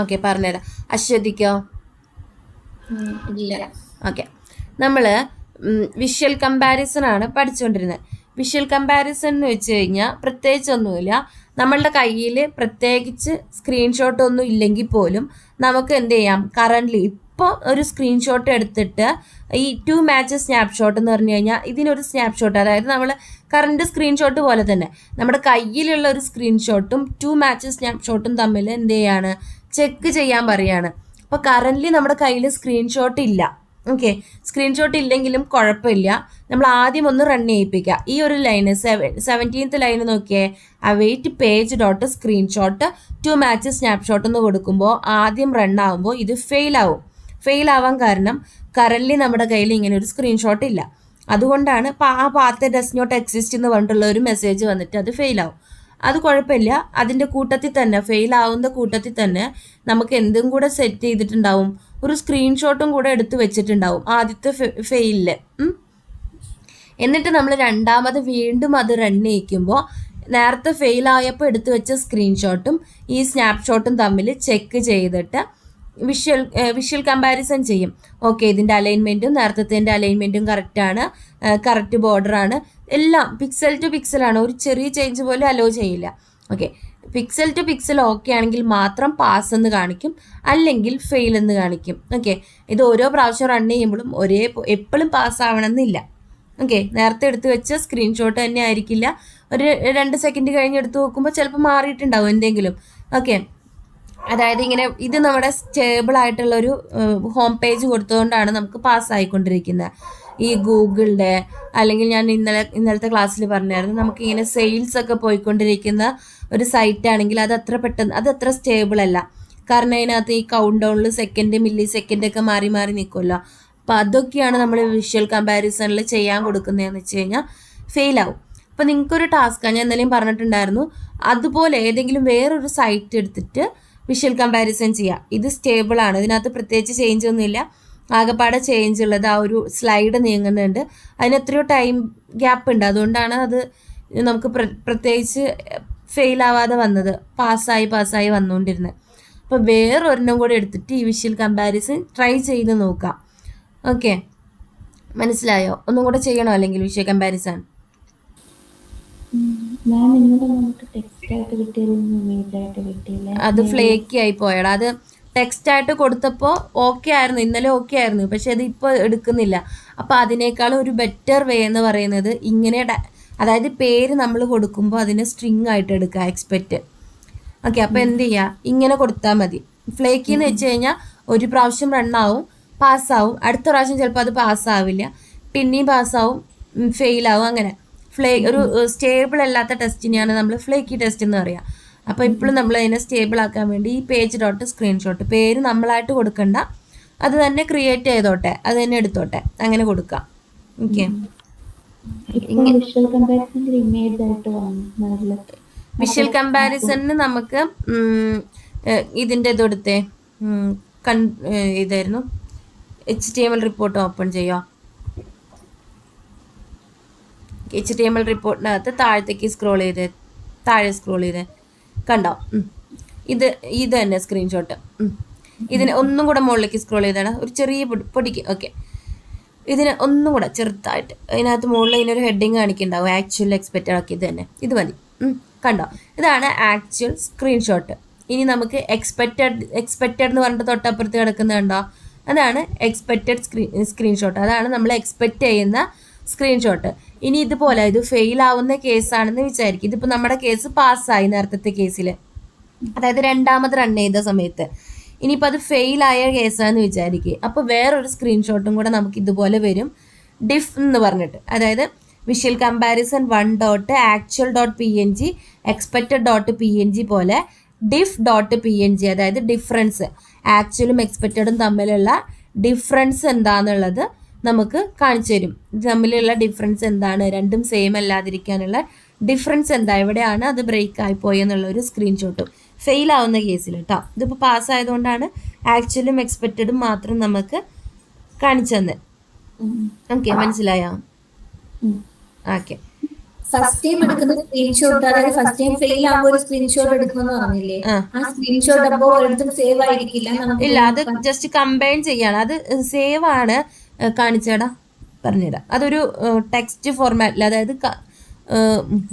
ഓക്കെ, പറഞ്ഞുതരാം. അശ്വതിക്കോ? ഇല്ല. ഓക്കെ, നമ്മൾ വിഷ്വൽ കമ്പാരിസൺ ആണ് പഠിച്ചുകൊണ്ടിരുന്നത്. വിഷ്വൽ കമ്പാരിസൺ എന്ന് വെച്ച് കഴിഞ്ഞാൽ പ്രത്യേകിച്ചൊന്നുമില്ല. നമ്മളുടെ കയ്യിൽ പ്രത്യേകിച്ച് സ്ക്രീൻഷോട്ട് ഒന്നും ഇല്ലെങ്കിൽ പോലും നമുക്ക് എന്ത് ചെയ്യാം, കറൻ്റ്ലി ഇപ്പോൾ ഒരു സ്ക്രീൻഷോട്ട് എടുത്തിട്ട് ഈ 2 മാച്ച് സ്നാപ്ഷോട്ട് എന്ന് പറഞ്ഞു കഴിഞ്ഞാൽ ഇതിനൊരു സ്നാപ്ഷോട്ട്, അതായത് നമ്മൾ കറണ്ട് സ്ക്രീൻഷോട്ട് പോലെ തന്നെ നമ്മുടെ കയ്യിലുള്ള ഒരു സ്ക്രീൻഷോട്ടും 2 മാച്ച് സ്നാപ്ഷോട്ടും തമ്മിൽ എന്ത് ചെയ്യാണ്, ചെക്ക് ചെയ്യാൻ പറയാണ്. അപ്പോൾ കറൻ്റ്ലി നമ്മുടെ കയ്യിൽ സ്ക്രീൻഷോട്ട് ഇല്ല. ഓക്കെ, സ്ക്രീൻഷോട്ട് ഇല്ലെങ്കിലും കുഴപ്പമില്ല, നമ്മൾ ആദ്യം ഒന്ന് റൺ ചെയ്യിപ്പിക്കുക. ഈ ഒരു ലൈന് 17th ലൈന് നോക്കിയേ, await page dot screenshot 2 match snapshot എന്ന് കൊടുക്കുമ്പോൾ ആദ്യം റൺ ആകുമ്പോൾ ഇത് ഫെയിൽ ആവാൻ കാരണം കറൻ്റ്ലി നമ്മുടെ കയ്യിൽ ഇങ്ങനെ ഒരു സ്ക്രീൻഷോട്ട് ഇല്ല. അതുകൊണ്ടാണ് ആ പാത്ത് ഡസ് നോട്ട് എക്സിസ്റ്റ് എന്ന് പറഞ്ഞിട്ടുള്ള ഒരു മെസ്സേജ് വന്നിട്ട് അത് ഫെയിൽ ആവും. അത് കുഴപ്പമില്ല, അതിൻ്റെ കൂട്ടത്തിൽ തന്നെ ഫെയിൽ ആവുന്ന കൂട്ടത്തിൽ തന്നെ നമുക്ക് എന്തും കൂടെ സെറ്റ് ചെയ്തിട്ടുണ്ടാവും, ഒരു സ്ക്രീൻഷോട്ടും കൂടെ എടുത്ത് വെച്ചിട്ടുണ്ടാവും ആദ്യത്തെ ഫെയിലിൽ. എന്നിട്ട് നമ്മൾ രണ്ടാമത് വീണ്ടും അത് റൺ ചെയ്യിക്കുമ്പോൾ നേരത്തെ ഫെയിൽ ആയപ്പോൾ എടുത്തു വെച്ച സ്ക്രീൻഷോട്ടും ഈ സ്നാപ്ഷോട്ടും തമ്മിൽ ചെക്ക് ചെയ്തിട്ട് വിഷ്വൽ കമ്പാരിസൺ ചെയ്യും. ഓക്കെ, ഇതിൻ്റെ അലൈൻമെൻറ്റും നേരത്തെ അലൈൻമെൻറ്റും കറക്റ്റാണ്, കറക്റ്റ് ബോർഡറാണ്, എല്ലാം പിക്സൽ ടു പിക്സലാണ്, ഒരു ചെറിയ ചേഞ്ച് പോലും അലോ ചെയ്യില്ല. Okay, pixel to pixel okay ആണെങ്കിൽ മാത്രം പാസ് എന്ന് കാണിക്കും, അല്ലെങ്കിൽ ഫെയിൽ എന്ന് കാണിക്കും. ഓക്കെ, ഇത് ഓരോ പ്രാവശ്യം റൺ ചെയ്യുമ്പോഴും എപ്പോഴും പാസ് ആവണമെന്നില്ല. ഓക്കെ, നേരത്തെ എടുത്ത് വെച്ച സ്ക്രീൻഷോട്ട് തന്നെ ആയിരിക്കില്ല, ഒരു 2 സെക്കൻഡ് കഴിഞ്ഞ് എടുത്ത് നോക്കുമ്പോൾ ചിലപ്പോൾ മാറിയിട്ടുണ്ടാവും എന്തെങ്കിലും. ഓക്കെ, അതായത് ഇങ്ങനെ ഇത് നമ്മുടെ സ്റ്റേബിൾ ആയിട്ടുള്ളൊരു ഹോം പേജ് കൊടുത്തുകൊണ്ടാണ് നമുക്ക് പാസ്സായിക്കൊണ്ടിരിക്കുന്നത്. ഈ ഗൂഗിളിൻ്റെ അല്ലെങ്കിൽ ഞാൻ ഇന്നലത്തെ ക്ലാസ്സിൽ പറഞ്ഞായിരുന്നു, നമുക്കിങ്ങനെ സെയിൽസ് ഒക്കെ പോയിക്കൊണ്ടിരിക്കുന്ന ഒരു സൈറ്റ് ആണെങ്കിൽ അത് അത്ര സ്റ്റേബിൾ അല്ല. കാരണം അതിനകത്ത് ഈ കൗണ്ട് ഡൗണിൽ സെക്കൻഡ്, മില്ലി സെക്കൻഡ് ഒക്കെ മാറി നിൽക്കുമല്ലോ. അപ്പോൾ അതൊക്കെയാണ് നമ്മൾ വിഷ്വൽ കമ്പാരിസണിൽ ചെയ്യാൻ കൊടുക്കുന്നതെന്ന് വെച്ച് കഴിഞ്ഞാൽ ഫെയിൽ ആവും. അപ്പോൾ നിങ്ങൾക്കൊരു ടാസ്ക്കാണ്, ഞാൻ എന്തെങ്കിലും പറഞ്ഞിട്ടുണ്ടായിരുന്നു, അതുപോലെ ഏതെങ്കിലും വേറൊരു സൈറ്റ് എടുത്തിട്ട് വിഷ്വൽ കമ്പാരിസൺ ചെയ്യുക. ഇത് സ്റ്റേബിളാണ്, ഇതിനകത്ത് പ്രത്യേകിച്ച് ചേഞ്ച് ഒന്നുമില്ല, ആകെപ്പാടെ ചേഞ്ച് ഉള്ളത് ആ ഒരു സ്ലൈഡ് നീങ്ങുന്നുണ്ട്, അതിന് എത്രയോ ടൈം ഗ്യാപ്പ് ഉണ്ട്, അതുകൊണ്ടാണ് അത് നമുക്ക് പ്രത്യേകിച്ച് ഫെയിൽ ആവാതെ വന്നത്, പാസ്സായി വന്നുകൊണ്ടിരുന്നത്. അപ്പോൾ വേറൊരെണ്ണം കൂടെ എടുത്തിട്ട് ഈ വിഷ്വൽ കമ്പാരിസൺ ട്രൈ ചെയ്ത് നോക്കാം. ഓക്കെ, മനസ്സിലായോ? ഒന്നും കൂടെ ചെയ്യണോ അല്ലെങ്കിൽ വിഷ്വൽ കമ്പാരിസൺ? അത് ഫ്ലേക്കി ആയി പോയടാ. അത് ടെക്സ്റ്റ് ആയിട്ട് കൊടുത്തപ്പോൾ ഓക്കെ ആയിരുന്നു, ഇന്നലെ ഓക്കെ ആയിരുന്നു, പക്ഷെ അത് ഇപ്പോൾ എടുക്കുന്നില്ല. അപ്പോൾ അതിനേക്കാളും ഒരു ബെറ്റർ വേ എന്ന് പറയുന്നത് ഇങ്ങനെ, അതായത് പേര് നമ്മൾ കൊടുക്കുമ്പോൾ അതിനെ സ്ട്രിങ് ആയിട്ട് എടുക്കുക, എക്സ്പെക്റ്റ്. ഓക്കെ, അപ്പോൾ എന്ത് ചെയ്യുക, ഇങ്ങനെ കൊടുത്താൽ മതി. ഫ്ലേക്കി എന്ന് വെച്ച് കഴിഞ്ഞാൽ ഒരു പ്രാവശ്യം റണ്ണാവും, പാസ്സാവും, അടുത്ത പ്രാവശ്യം ചിലപ്പോൾ അത് പാസ്സാവില്ല, പിന്നെയും പാസ്സാവും, ഫെയിലാവും, അങ്ങനെ. ഒരു സ്റ്റേബിൾ അല്ലാത്ത ടെസ്റ്റിനെയാണ് നമ്മൾ ഫ്ലേക്കി ടെസ്റ്റ് എന്ന് പറയുക. അപ്പോൾ ഇപ്പോഴും നമ്മൾ അതിനെ സ്റ്റേബിൾ ആക്കാൻ വേണ്ടി ഈ പേജ് ഡോട്ട് സ്ക്രീൻഷോട്ട്, പേര് നമ്മളായിട്ട് കൊടുക്കണ്ട, അത് തന്നെ ക്രിയേറ്റ് ചെയ്തോട്ടെ, അത് തന്നെ എടുത്തോട്ടെ, അങ്ങനെ കൊടുക്കാം. ഓക്കെ, വിഷ്വൽ കമ്പാരിസണിന് നമുക്ക് ഇതിൻ്റെ ഇതെടുത്തേ, ഇതായിരുന്നു HTML റിപ്പോർട്ട് ഓപ്പൺ ചെയ്യുക. HTML റിപ്പോർട്ടിനകത്ത് താഴത്തേക്ക് താഴെ സ്ക്രോൾ ചെയ്ത് കണ്ടോ, ഇത് തന്നെ സ്ക്രീൻഷോട്ട്. ഇതിന് ഒന്നും കൂടെ മുകളിലേക്ക് സ്ക്രോൾ ചെയ്താണ്, ഒരു ചെറിയ പൊടിക്ക്. ഓക്കെ, ഇതിന് ഒന്നും കൂടെ ചെറുതായിട്ട് അതിനകത്ത് മുകളിൽ ഇതിനൊരു ഹെഡിങ് കാണിക്കുന്നുണ്ടാവും, ആക്ച്വൽ എക്സ്പെക്റ്റഡ്. ആക്കി ഇത് തന്നെ, ഇത് മതി. കണ്ടോ, ഇതാണ് ആക്ച്വൽ സ്ക്രീൻഷോട്ട്. ഇനി നമുക്ക് എക്സ്പെക്റ്റഡ് എന്ന് പറഞ്ഞിട്ട് തൊട്ടപ്പുറത്ത് കിടക്കുന്നുണ്ടോ, അതാണ് എക്സ്പെക്റ്റഡ് സ്ക്രീൻഷോട്ട്, അതാണ് നമ്മൾ എക്സ്പെക്റ്റ് ചെയ്യുന്ന സ്ക്രീൻഷോട്ട്. ഇനി ഇതുപോലെ ഇത് ഫെയിൽ ആവുന്ന കേസാണെന്ന് വിചാരിക്കും. ഇതിപ്പോൾ നമ്മുടെ കേസ് പാസ്സായി നേരത്തെ കേസിൽ, അതായത് രണ്ടാമത് റൺ ചെയ്ത സമയത്ത്. ഇനിയിപ്പോൾ അത് ഫെയിലായ കേസാണെന്ന് വിചാരിക്കുക. അപ്പോൾ വേറൊരു സ്ക്രീൻഷോട്ടും കൂടെ നമുക്ക് ഇതുപോലെ വരും, ഡിഫ് എന്ന് പറഞ്ഞിട്ട്. അതായത് വിഷ്വൽ കമ്പാരിസൺ 1.actual.png expected.png പോലെ diff.png, അതായത് ഡിഫറൻസ്, ആക്ച്വലും എക്സ്പെക്റ്റഡും തമ്മിലുള്ള ഡിഫറൻസ് എന്താണെന്നുള്ളത് നമുക്ക് കാണിച്ചു തരും. തമ്മിലുള്ള ഡിഫറൻസ് എന്താണ്, രണ്ടും സെയിം അല്ലാതിരിക്കാനുള്ള ഡിഫറൻസ് എന്താ, എവിടെയാണ് അത് ബ്രേക്ക് ആയിപ്പോയി എന്നുള്ള ഒരു സ്ക്രീൻഷോട്ടും ഫെയിൽ ആവുന്ന കേസിൽ കേട്ടോ. ഇതിപ്പോൾ പാസ്സായതുകൊണ്ടാണ് ആക്ച്വലും എക്സ്പെക്റ്റഡും മാത്രം നമുക്ക് കാണിച്ചു തന്നെ. ഓക്കെ, മനസ്സിലായോ? ഓക്കെ, ഫസ്റ്റ് ടൈം എടുക്കുന്ന സ്ക്രീൻഷോട്ട്, അതായത് ഫസ്റ്റ് ടൈം ഫെയിൽ ആകുമ്പോൾ ഒരു സ്ക്രീൻഷോട്ട് എടുക്കുമെന്ന് പറഞ്ഞില്ലേ, ആ സ്ക്രീൻഷോട്ട് അപ്പോൾ ഒരിടത്തും സേവ് ആയിരിക്കില്ല. ഇല്ല, അത് ജസ്റ്റ് കമ്പൈൻ ചെയ്യാണ്, അത് സേവ് ആണ്. കാണിച്ചേടാ, പറഞ്ഞുതരാം. അതൊരു ടെക്സ്റ്റ് ഫോർമാറ്റിൽ, അതായത്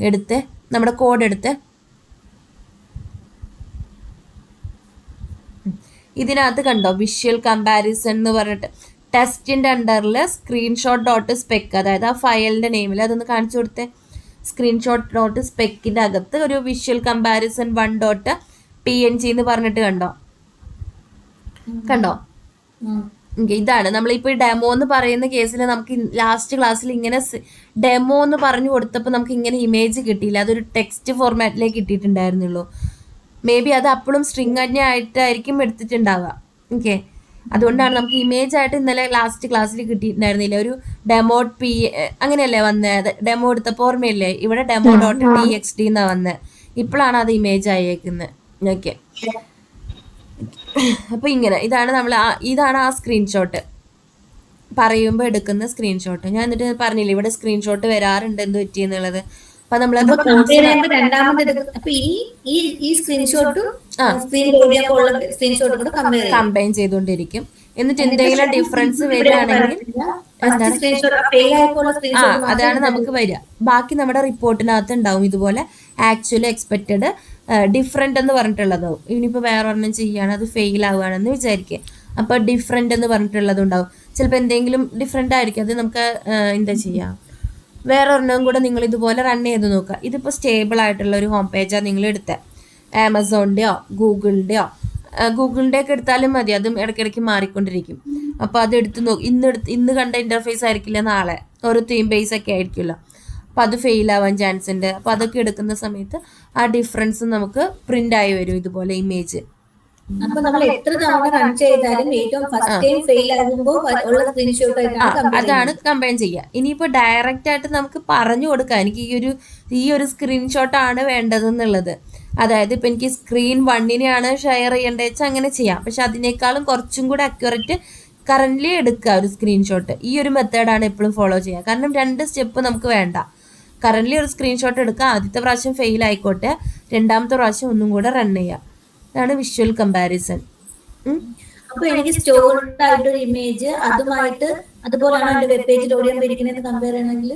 എടുത്ത് നമ്മുടെ കോഡ് എടുത്ത് ഇതിനകത്ത് കണ്ടോ വിഷ്വൽ കമ്പാരിസൺ എന്ന് പറഞ്ഞിട്ട് ടെസ്റ്റിൻ്റെ അണ്ടറിൽ സ്ക്രീൻഷോട്ട് ഡോട്ട് സ്പെക്ക്, അതായത് ആ ഫയലിൻ്റെ നെയിമിൽ അതൊന്ന് കാണിച്ചു കൊടുത്തേ. സ്ക്രീൻഷോട്ട് ഡോട്ട് സ്പെക്കിൻ്റെ അകത്ത് ഒരു വിഷ്വൽ കമ്പാരിസൺ 1.png എന്ന് പറഞ്ഞിട്ട് കണ്ടോ? ഇതാണ് നമ്മളിപ്പോൾ ഡെമോ എന്ന് പറയുന്ന കേസിൽ നമുക്ക് ലാസ്റ്റ് ക്ലാസ്സിൽ ഇങ്ങനെ ഡെമോ എന്ന് പറഞ്ഞു കൊടുത്തപ്പോൾ നമുക്ക് ഇങ്ങനെ ഇമേജ് കിട്ടിയില്ല, അതൊരു ടെക്സ്റ്റ് ഫോർമാറ്റിലേക്ക് കിട്ടിയിട്ടുണ്ടായിരുന്നുള്ളൂ. മേ ബി അത് അപ്പോഴും സ്ട്രിങ് തന്നെ ആയിട്ടായിരിക്കും എടുത്തിട്ടുണ്ടാവുക. ഓക്കെ, അതുകൊണ്ടാണ് നമുക്ക് ഇമേജ് ആയിട്ട് ഇന്നലെ ലാസ്റ്റ് ക്ലാസ്സിൽ കിട്ടിയിട്ടുണ്ടായിരുന്നില്ല. ഒരു ഡെമോ അങ്ങനെയല്ലേ വന്നത്? ഡെമോ എടുത്തപ്പോൾ ഓർമ്മയില്ലേ? ഇവിടെ demo.txt എന്നാണ് വന്നത്. ഇപ്പോഴാണ് അത് ഇമേജ് ആയേക്കുന്നത്. ഓക്കെ, അപ്പോൾ ഇങ്ങനെ ഇതാണ് ആ സ്ക്രീൻഷോട്ട്, പറയുമ്പോൾ എടുക്കുന്ന സ്ക്രീൻഷോട്ട്. ഞാൻ എന്നിട്ട് പറഞ്ഞില്ല ഇവിടെ സ്ക്രീൻഷോട്ട് വരാറുണ്ട് എന്ത് പറ്റിയെന്നുള്ളത്. അപ്പൊ നമ്മളത് കമ്പൈൻ ചെയ്തുകൊണ്ടിരിക്കും. എന്നിട്ട് എന്തെങ്കിലും ഡിഫറൻസ് വരികയാണെങ്കിൽ അതാണ് നമുക്ക് വരിക. ബാക്കി നമ്മുടെ റിപ്പോർട്ടിനകത്ത് ഉണ്ടാവും ഇതുപോലെ ആക്ച്വലി എക്സ്പെക്റ്റഡ് ഡിഫറെൻ്റ് എന്ന് പറഞ്ഞിട്ടുള്ളതാവും. ഇനിയിപ്പോൾ വേറെ ഒരെണ്ണം ചെയ്യുകയാണ്, അത് ഫെയിൽ ആവുകയാണെന്ന് വിചാരിക്കുക. അപ്പോൾ ഡിഫറെൻ്റ് എന്ന് പറഞ്ഞിട്ടുള്ളത് ഉണ്ടാവും. ചിലപ്പോൾ എന്തെങ്കിലും ഡിഫറെൻ്റ് ആയിരിക്കും, അത് നമുക്ക് എന്താ ചെയ്യാം, വേറെ ഒരെണ്ണം കൂടെ നിങ്ങൾ ഇതുപോലെ റൺ ചെയ്ത് നോക്കുക. ഇതിപ്പോൾ സ്റ്റേബിൾ ആയിട്ടുള്ള ഒരു ഹോം പേജാണ് നിങ്ങൾ എടുത്തത്. ആമസോണിൻ്റെയോ ഗൂഗിളിൻ്റെയോ ഒക്കെ എടുത്താലും മതി, അതും ഇടയ്ക്കിടയ്ക്ക് മാറിക്കൊണ്ടിരിക്കും. അപ്പോൾ അത് എടുത്ത് നോക്കി. ഇന്ന് കണ്ട ഇൻ്റർഫേസ് ആയിരിക്കില്ല നാളെ, ഓരോ തീം ബേസ് ഒക്കെ ആയിരിക്കുമല്ലോ. അപ്പോൾ അത് ഫെയിൽ ആവാൻ ചാൻസ് ഉണ്ട്. അപ്പോൾ അതൊക്കെ എടുക്കുന്ന സമയത്ത് ആ ഡിഫറൻസ് നമുക്ക് പ്രിൻ്റ് ആയി വരും ഇതുപോലെ ഇമേജ്. അതാണ് കമ്പൈൻ ചെയ്യുക. ഇനിയിപ്പോൾ ഡയറക്റ്റ് ആയിട്ട് നമുക്ക് പറഞ്ഞു കൊടുക്കാം എനിക്ക് ഈ ഒരു സ്ക്രീൻഷോട്ടാണ് വേണ്ടതെന്നുള്ളത്. അതായത് ഇപ്പം എനിക്ക് സ്ക്രീൻ 1-നെയാണ് ഷെയർ ചെയ്യേണ്ടത് വെച്ചാൽ അങ്ങനെ ചെയ്യാം. പക്ഷെ അതിനേക്കാളും കുറച്ചും കൂടെ അക്യുറേറ്റ് കറൻ്റ്ലി എടുക്കുക ഒരു സ്ക്രീൻഷോട്ട്. ഈ ഒരു മെത്തേഡാണ് എപ്പോഴും ഫോളോ ചെയ്യുക. കാരണം 2 സ്റ്റെപ്പ് നമുക്ക് വേണ്ട. കറൻ്റ്ലി ഒരു സ്ക്രീൻഷോട്ട് എടുക്കുക, ആദ്യത്തെ പ്രാവശ്യം ഫെയിൽ ആയിക്കോട്ടെ, രണ്ടാമത്തെ പ്രാവശ്യം ഒന്നും കൂടെ റൺ ചെയ്യുക. ഇതാണ് വിഷ്വൽ കമ്പാരിസൺ. അപ്പോൾ എനിക്ക് സ്റ്റോർഡ് ആയിട്ടൊരു ഇമേജ് അതുമായിട്ട് അതുപോലെയാണ് വെബ് പേജിൽ ഓടിയാൻ കമ്പയർ ചെയ്യണമെങ്കിൽ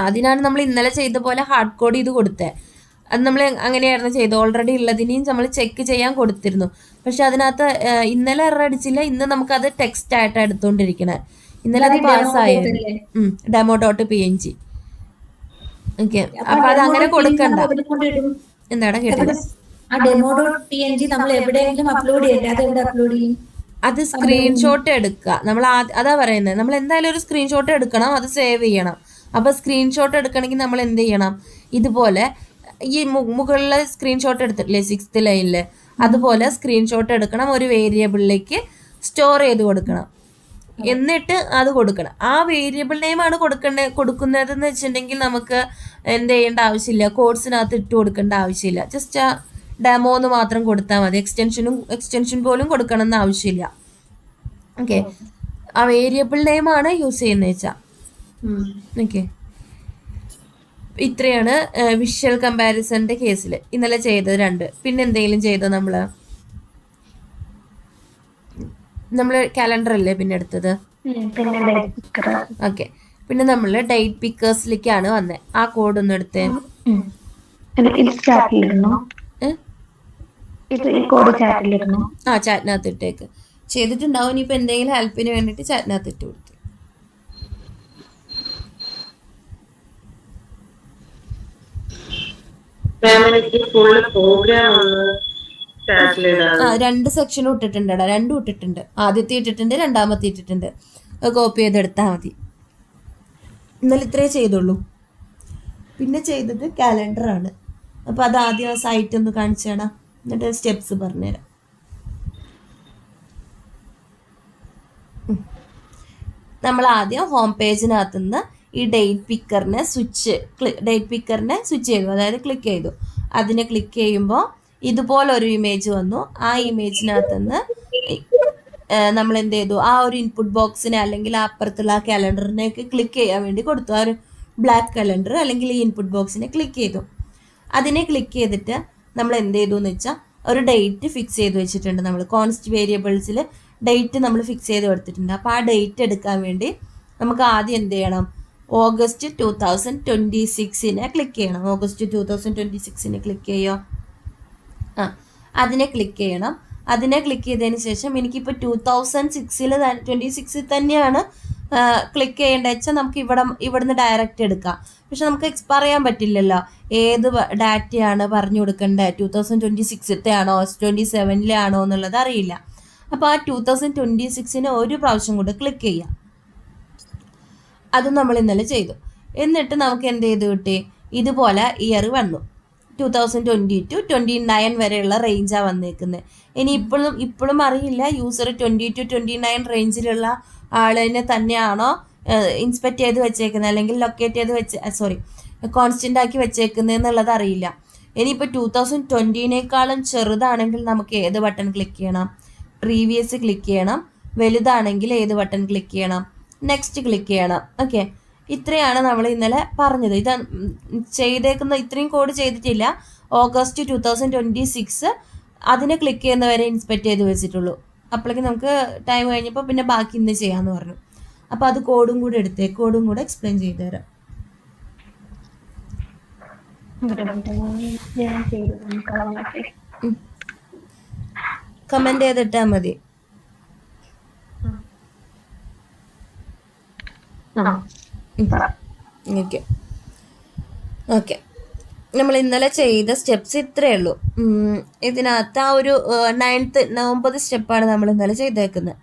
അതിനാണ് നമ്മൾ ഇന്നലെ ചെയ്ത പോലെ ഹാർഡ് കോഡ് ചെയ്ത് കൊടുത്തത്. അത് നമ്മൾ അങ്ങനെയായിരുന്നു ചെയ്തത്. ഓൾറെഡി ഉള്ളതിനെയും നമ്മൾ ചെക്ക് ചെയ്യാൻ കൊടുത്തിരുന്നു. പക്ഷെ അതിനകത്ത് ഇന്നലെ എറർ അടിച്ചില്ല. ഇന്ന് നമുക്കത് ടെക്സ്റ്റ് ആയിട്ടാണ് എടുത്തുകൊണ്ടിരിക്കണേ. ഇന്നലെ അത് പാസ്സായത് demo.png. ഓക്കെ, അപ്പൊ അത് അങ്ങനെ കൊടുക്കണ്ട. എന്താണ് കേട്ടത്? അത് സ്ക്രീൻഷോട്ട് എടുക്കുക. നമ്മൾ അതാ പറയുന്നത്, നമ്മൾ എന്തായാലും ഒരു സ്ക്രീൻഷോട്ട് എടുക്കണം, അത് സേവ് ചെയ്യണം. അപ്പൊ സ്ക്രീൻഷോട്ട് എടുക്കണമെങ്കിൽ നമ്മൾ എന്ത് ചെയ്യണം? ഇതുപോലെ ഈ മുകളിലെ സ്ക്രീൻഷോട്ട് എടുത്തിട്ടില്ലേ 6th ലൈനില്, അതുപോലെ സ്ക്രീൻഷോട്ട് എടുക്കണം, ഒരു വേരിയബിളിലേക്ക് സ്റ്റോർ ചെയ്ത് കൊടുക്കണം, എന്നിട്ട് അത് കൊടുക്കണം. ആ വേരിയബിൾ നെയിമാണ് കൊടുക്കുന്നതെന്ന് വെച്ചിട്ടുണ്ടെങ്കിൽ നമുക്ക് എന്ത് ചെയ്യേണ്ട ആവശ്യമില്ല, കോഡ്സിനകത്ത് ഇട്ട് കൊടുക്കേണ്ട ആവശ്യമില്ല. ജസ്റ്റ് ആ ഡെമോ എന്ന് മാത്രം കൊടുത്താൽ മതി. എക്സ്റ്റൻഷൻ പോലും കൊടുക്കണം എന്ന് ആവശ്യമില്ല. ഓക്കെ, ആ വേരിയബിൾ നെയിമാണ് യൂസ് ചെയ്യുന്നത് വെച്ചാൽ. ഓക്കെ, ഇത്രയാണ് വിഷ്വൽ കമ്പാരിസണിൻ്റെ കേസിൽ ഇന്നലെ ചെയ്തത് 2. പിന്നെ എന്തെങ്കിലും ചെയ്തോ നമ്മൾ കാലണ്ടർ അല്ലേ പിന്നെ എടുത്തത്? ഓക്കെ, പിന്നെ നമ്മൾ ഡേറ്റ് പിക്കേഴ്സിലേക്കാണ് വന്നത്. ആ കോഡ് ഒന്ന് എടുത്തേ. ചാറ്റിനകത്ത് ഇട്ടേക്ക്. ചെയ്തിട്ടുണ്ടാവും. ഇനിയിപ്പോൾ എന്തെങ്കിലും ഹെൽപ്പിന് വേണ്ടിയിട്ട് ചാറ്റിനകത്ത് ഇട്ട് കൊടുത്തു. രണ്ട് സെക്ഷനും ഇട്ടിട്ടുണ്ട്. 2 ഇട്ടിട്ടുണ്ട്. ആദ്യത്തെ ഇട്ടിട്ടുണ്ട്, രണ്ടാമത്തെ ഇട്ടിട്ടുണ്ട്. കോപ്പി ചെയ്തെടുത്താൽ മതി. ഇന്നലെ ഇത്രേ ചെയ്തുള്ളൂ. പിന്നെ ചെയ്തത് കാലണ്ടറാണ്. അപ്പോൾ അത് ആദ്യം ആ സൈറ്റ് ഒന്ന് കാണിച്ചു തരാം, എന്നിട്ട് സ്റ്റെപ്സ് പറഞ്ഞുതരാം. നമ്മൾ ആദ്യം ഹോം പേജിനകത്ത് നിന്ന് ഈ ഡേറ്റ് പിക്കറിനെ സ്വിച്ച് ചെയ്തു, അതായത് ക്ലിക്ക് ചെയ്തു. അതിനെ ക്ലിക്ക് ചെയ്യുമ്പോൾ ഇതുപോലൊരു ഇമേജ് വന്നു. ആ ഇമേജിനകത്ത് നിന്ന് നമ്മൾ എന്ത് ചെയ്തു, ആ ഒരു ഇൻപുട്ട് ബോക്സിനെ അല്ലെങ്കിൽ അപ്പുറത്തുള്ള ആ കാലണ്ടറിനെയൊക്കെ ക്ലിക്ക് ചെയ്യാൻ വേണ്ടി കൊടുത്തു. ആ ഒരു ബ്ലാക്ക് കലണ്ടർ അല്ലെങ്കിൽ ഈ ഇൻപുട്ട് ബോക്സിനെ ക്ലിക്ക് ചെയ്തു. അതിനെ ക്ലിക്ക് ചെയ്തിട്ട് നമ്മൾ എന്ത് ചെയ്തു എന്ന് വെച്ചാൽ ഒരു ഡേറ്റ് ഫിക്സ് ചെയ്ത് വെച്ചിട്ടുണ്ട്. നമ്മൾ കോൺസ്റ്റ് വേരിയബിൾസിൽ ഡേറ്റ് നമ്മൾ ഫിക്സ് ചെയ്ത് കൊടുത്തിട്ടുണ്ട്. അപ്പോൾ ആ ഡേറ്റ് എടുക്കാൻ വേണ്ടി നമുക്ക് ആദ്യം എന്ത് ചെയ്യണം, ഓഗസ്റ്റ് 2026 ക്ലിക്ക് ചെയ്യണം. ഓഗസ്റ്റ് 2026 ക്ലിക്ക് ചെയ്യുക. അതിനെ ക്ലിക്ക് ചെയ്യണം. അതിനെ ക്ലിക്ക് ചെയ്തതിന് ശേഷം എനിക്കിപ്പോൾ 2026 തന്നെയാണ് ക്ലിക്ക് ചെയ്യേണ്ടത് വെച്ചാൽ നമുക്ക് ഇവിടുന്ന് ഡയറക്റ്റ് എടുക്കാം. പക്ഷെ നമുക്ക് പറയാൻ പറ്റില്ലല്ലോ ഏത് ഡാറ്റയാണ് പറഞ്ഞു കൊടുക്കേണ്ടത്, 2026 ആണോ 27 ആണോ എന്നുള്ളത് അറിയില്ല. അപ്പോൾ ആ 2026 ഒരു പ്രാവശ്യം കൂടെ ക്ലിക്ക് ചെയ്യാം. അതും നമ്മൾ ഇന്നലെ ചെയ്തു. എന്നിട്ട് നമുക്ക് എന്ത് ചെയ്ത് കിട്ടി, ഇതുപോലെ ഇയർ വന്നു. 2022 29 വരെയുള്ള റേഞ്ചാണ് വന്നേക്കുന്നത്. ഇനി ഇപ്പോഴും അറിയില്ല യൂസർ 20 to 29 റേഞ്ചിലുള്ള ആളിനെ തന്നെയാണോ ഇൻസ്പെക്ട് ചെയ്ത് വെച്ചേക്കുന്നത് അല്ലെങ്കിൽ ലൊക്കേറ്റ് ചെയ്ത് കോൺസ്റ്റൻ്റ് ആക്കി വെച്ചേക്കുന്നത് എന്നുള്ളത് അറിയില്ല. ഇനിയിപ്പോൾ 2020 ചെറുതാണെങ്കിൽ നമുക്ക് ഏത് ബട്ടൺ ക്ലിക്ക് ചെയ്യണം, പ്രീവിയസ് ക്ലിക്ക് ചെയ്യണം. വലുതാണെങ്കിൽ ഏത് ബട്ടൺ ക്ലിക്ക് ചെയ്യണം, നെക്സ്റ്റ് ക്ലിക്ക് ചെയ്യണം. ഓക്കെ, ഇത്രയാണ് നമ്മൾ ഇന്നലെ പറഞ്ഞത്. ഇത് ചെയ്തേക്കുന്ന ഇത്രയും കോഡ് ചെയ്തിട്ടില്ല. ഓഗസ്റ്റ് 2026 അതിനെ ക്ലിക്ക് ചെയ്യുന്നവരെ ഇൻസ്പെക്ട് ചെയ്ത് വെച്ചിട്ടുള്ളൂ. അപ്പോഴേക്കും നമുക്ക് ടൈം കഴിഞ്ഞപ്പോൾ പിന്നെ ബാക്കി ഇന്ന് ചെയ്യാമെന്ന് പറഞ്ഞു. അപ്പോൾ അത് കോഡും കൂടെ കോഡും കൂടെ എക്സ്പ്ലെയിൻ ചെയ്തു തരാം. കമന്റ് ചെയ്തിട്ടാൽ മതി. ഓക്കെ, നമ്മൾ ഇന്നലെ ചെയ്ത സ്റ്റെപ്സ് ഇത്രയേ ഉള്ളൂ. ഇതിനകത്ത് ആ ഒരു 9 സ്റ്റെപ്പാണ് നമ്മൾ ഇന്നലെ ചെയ്തേക്കുന്നത്.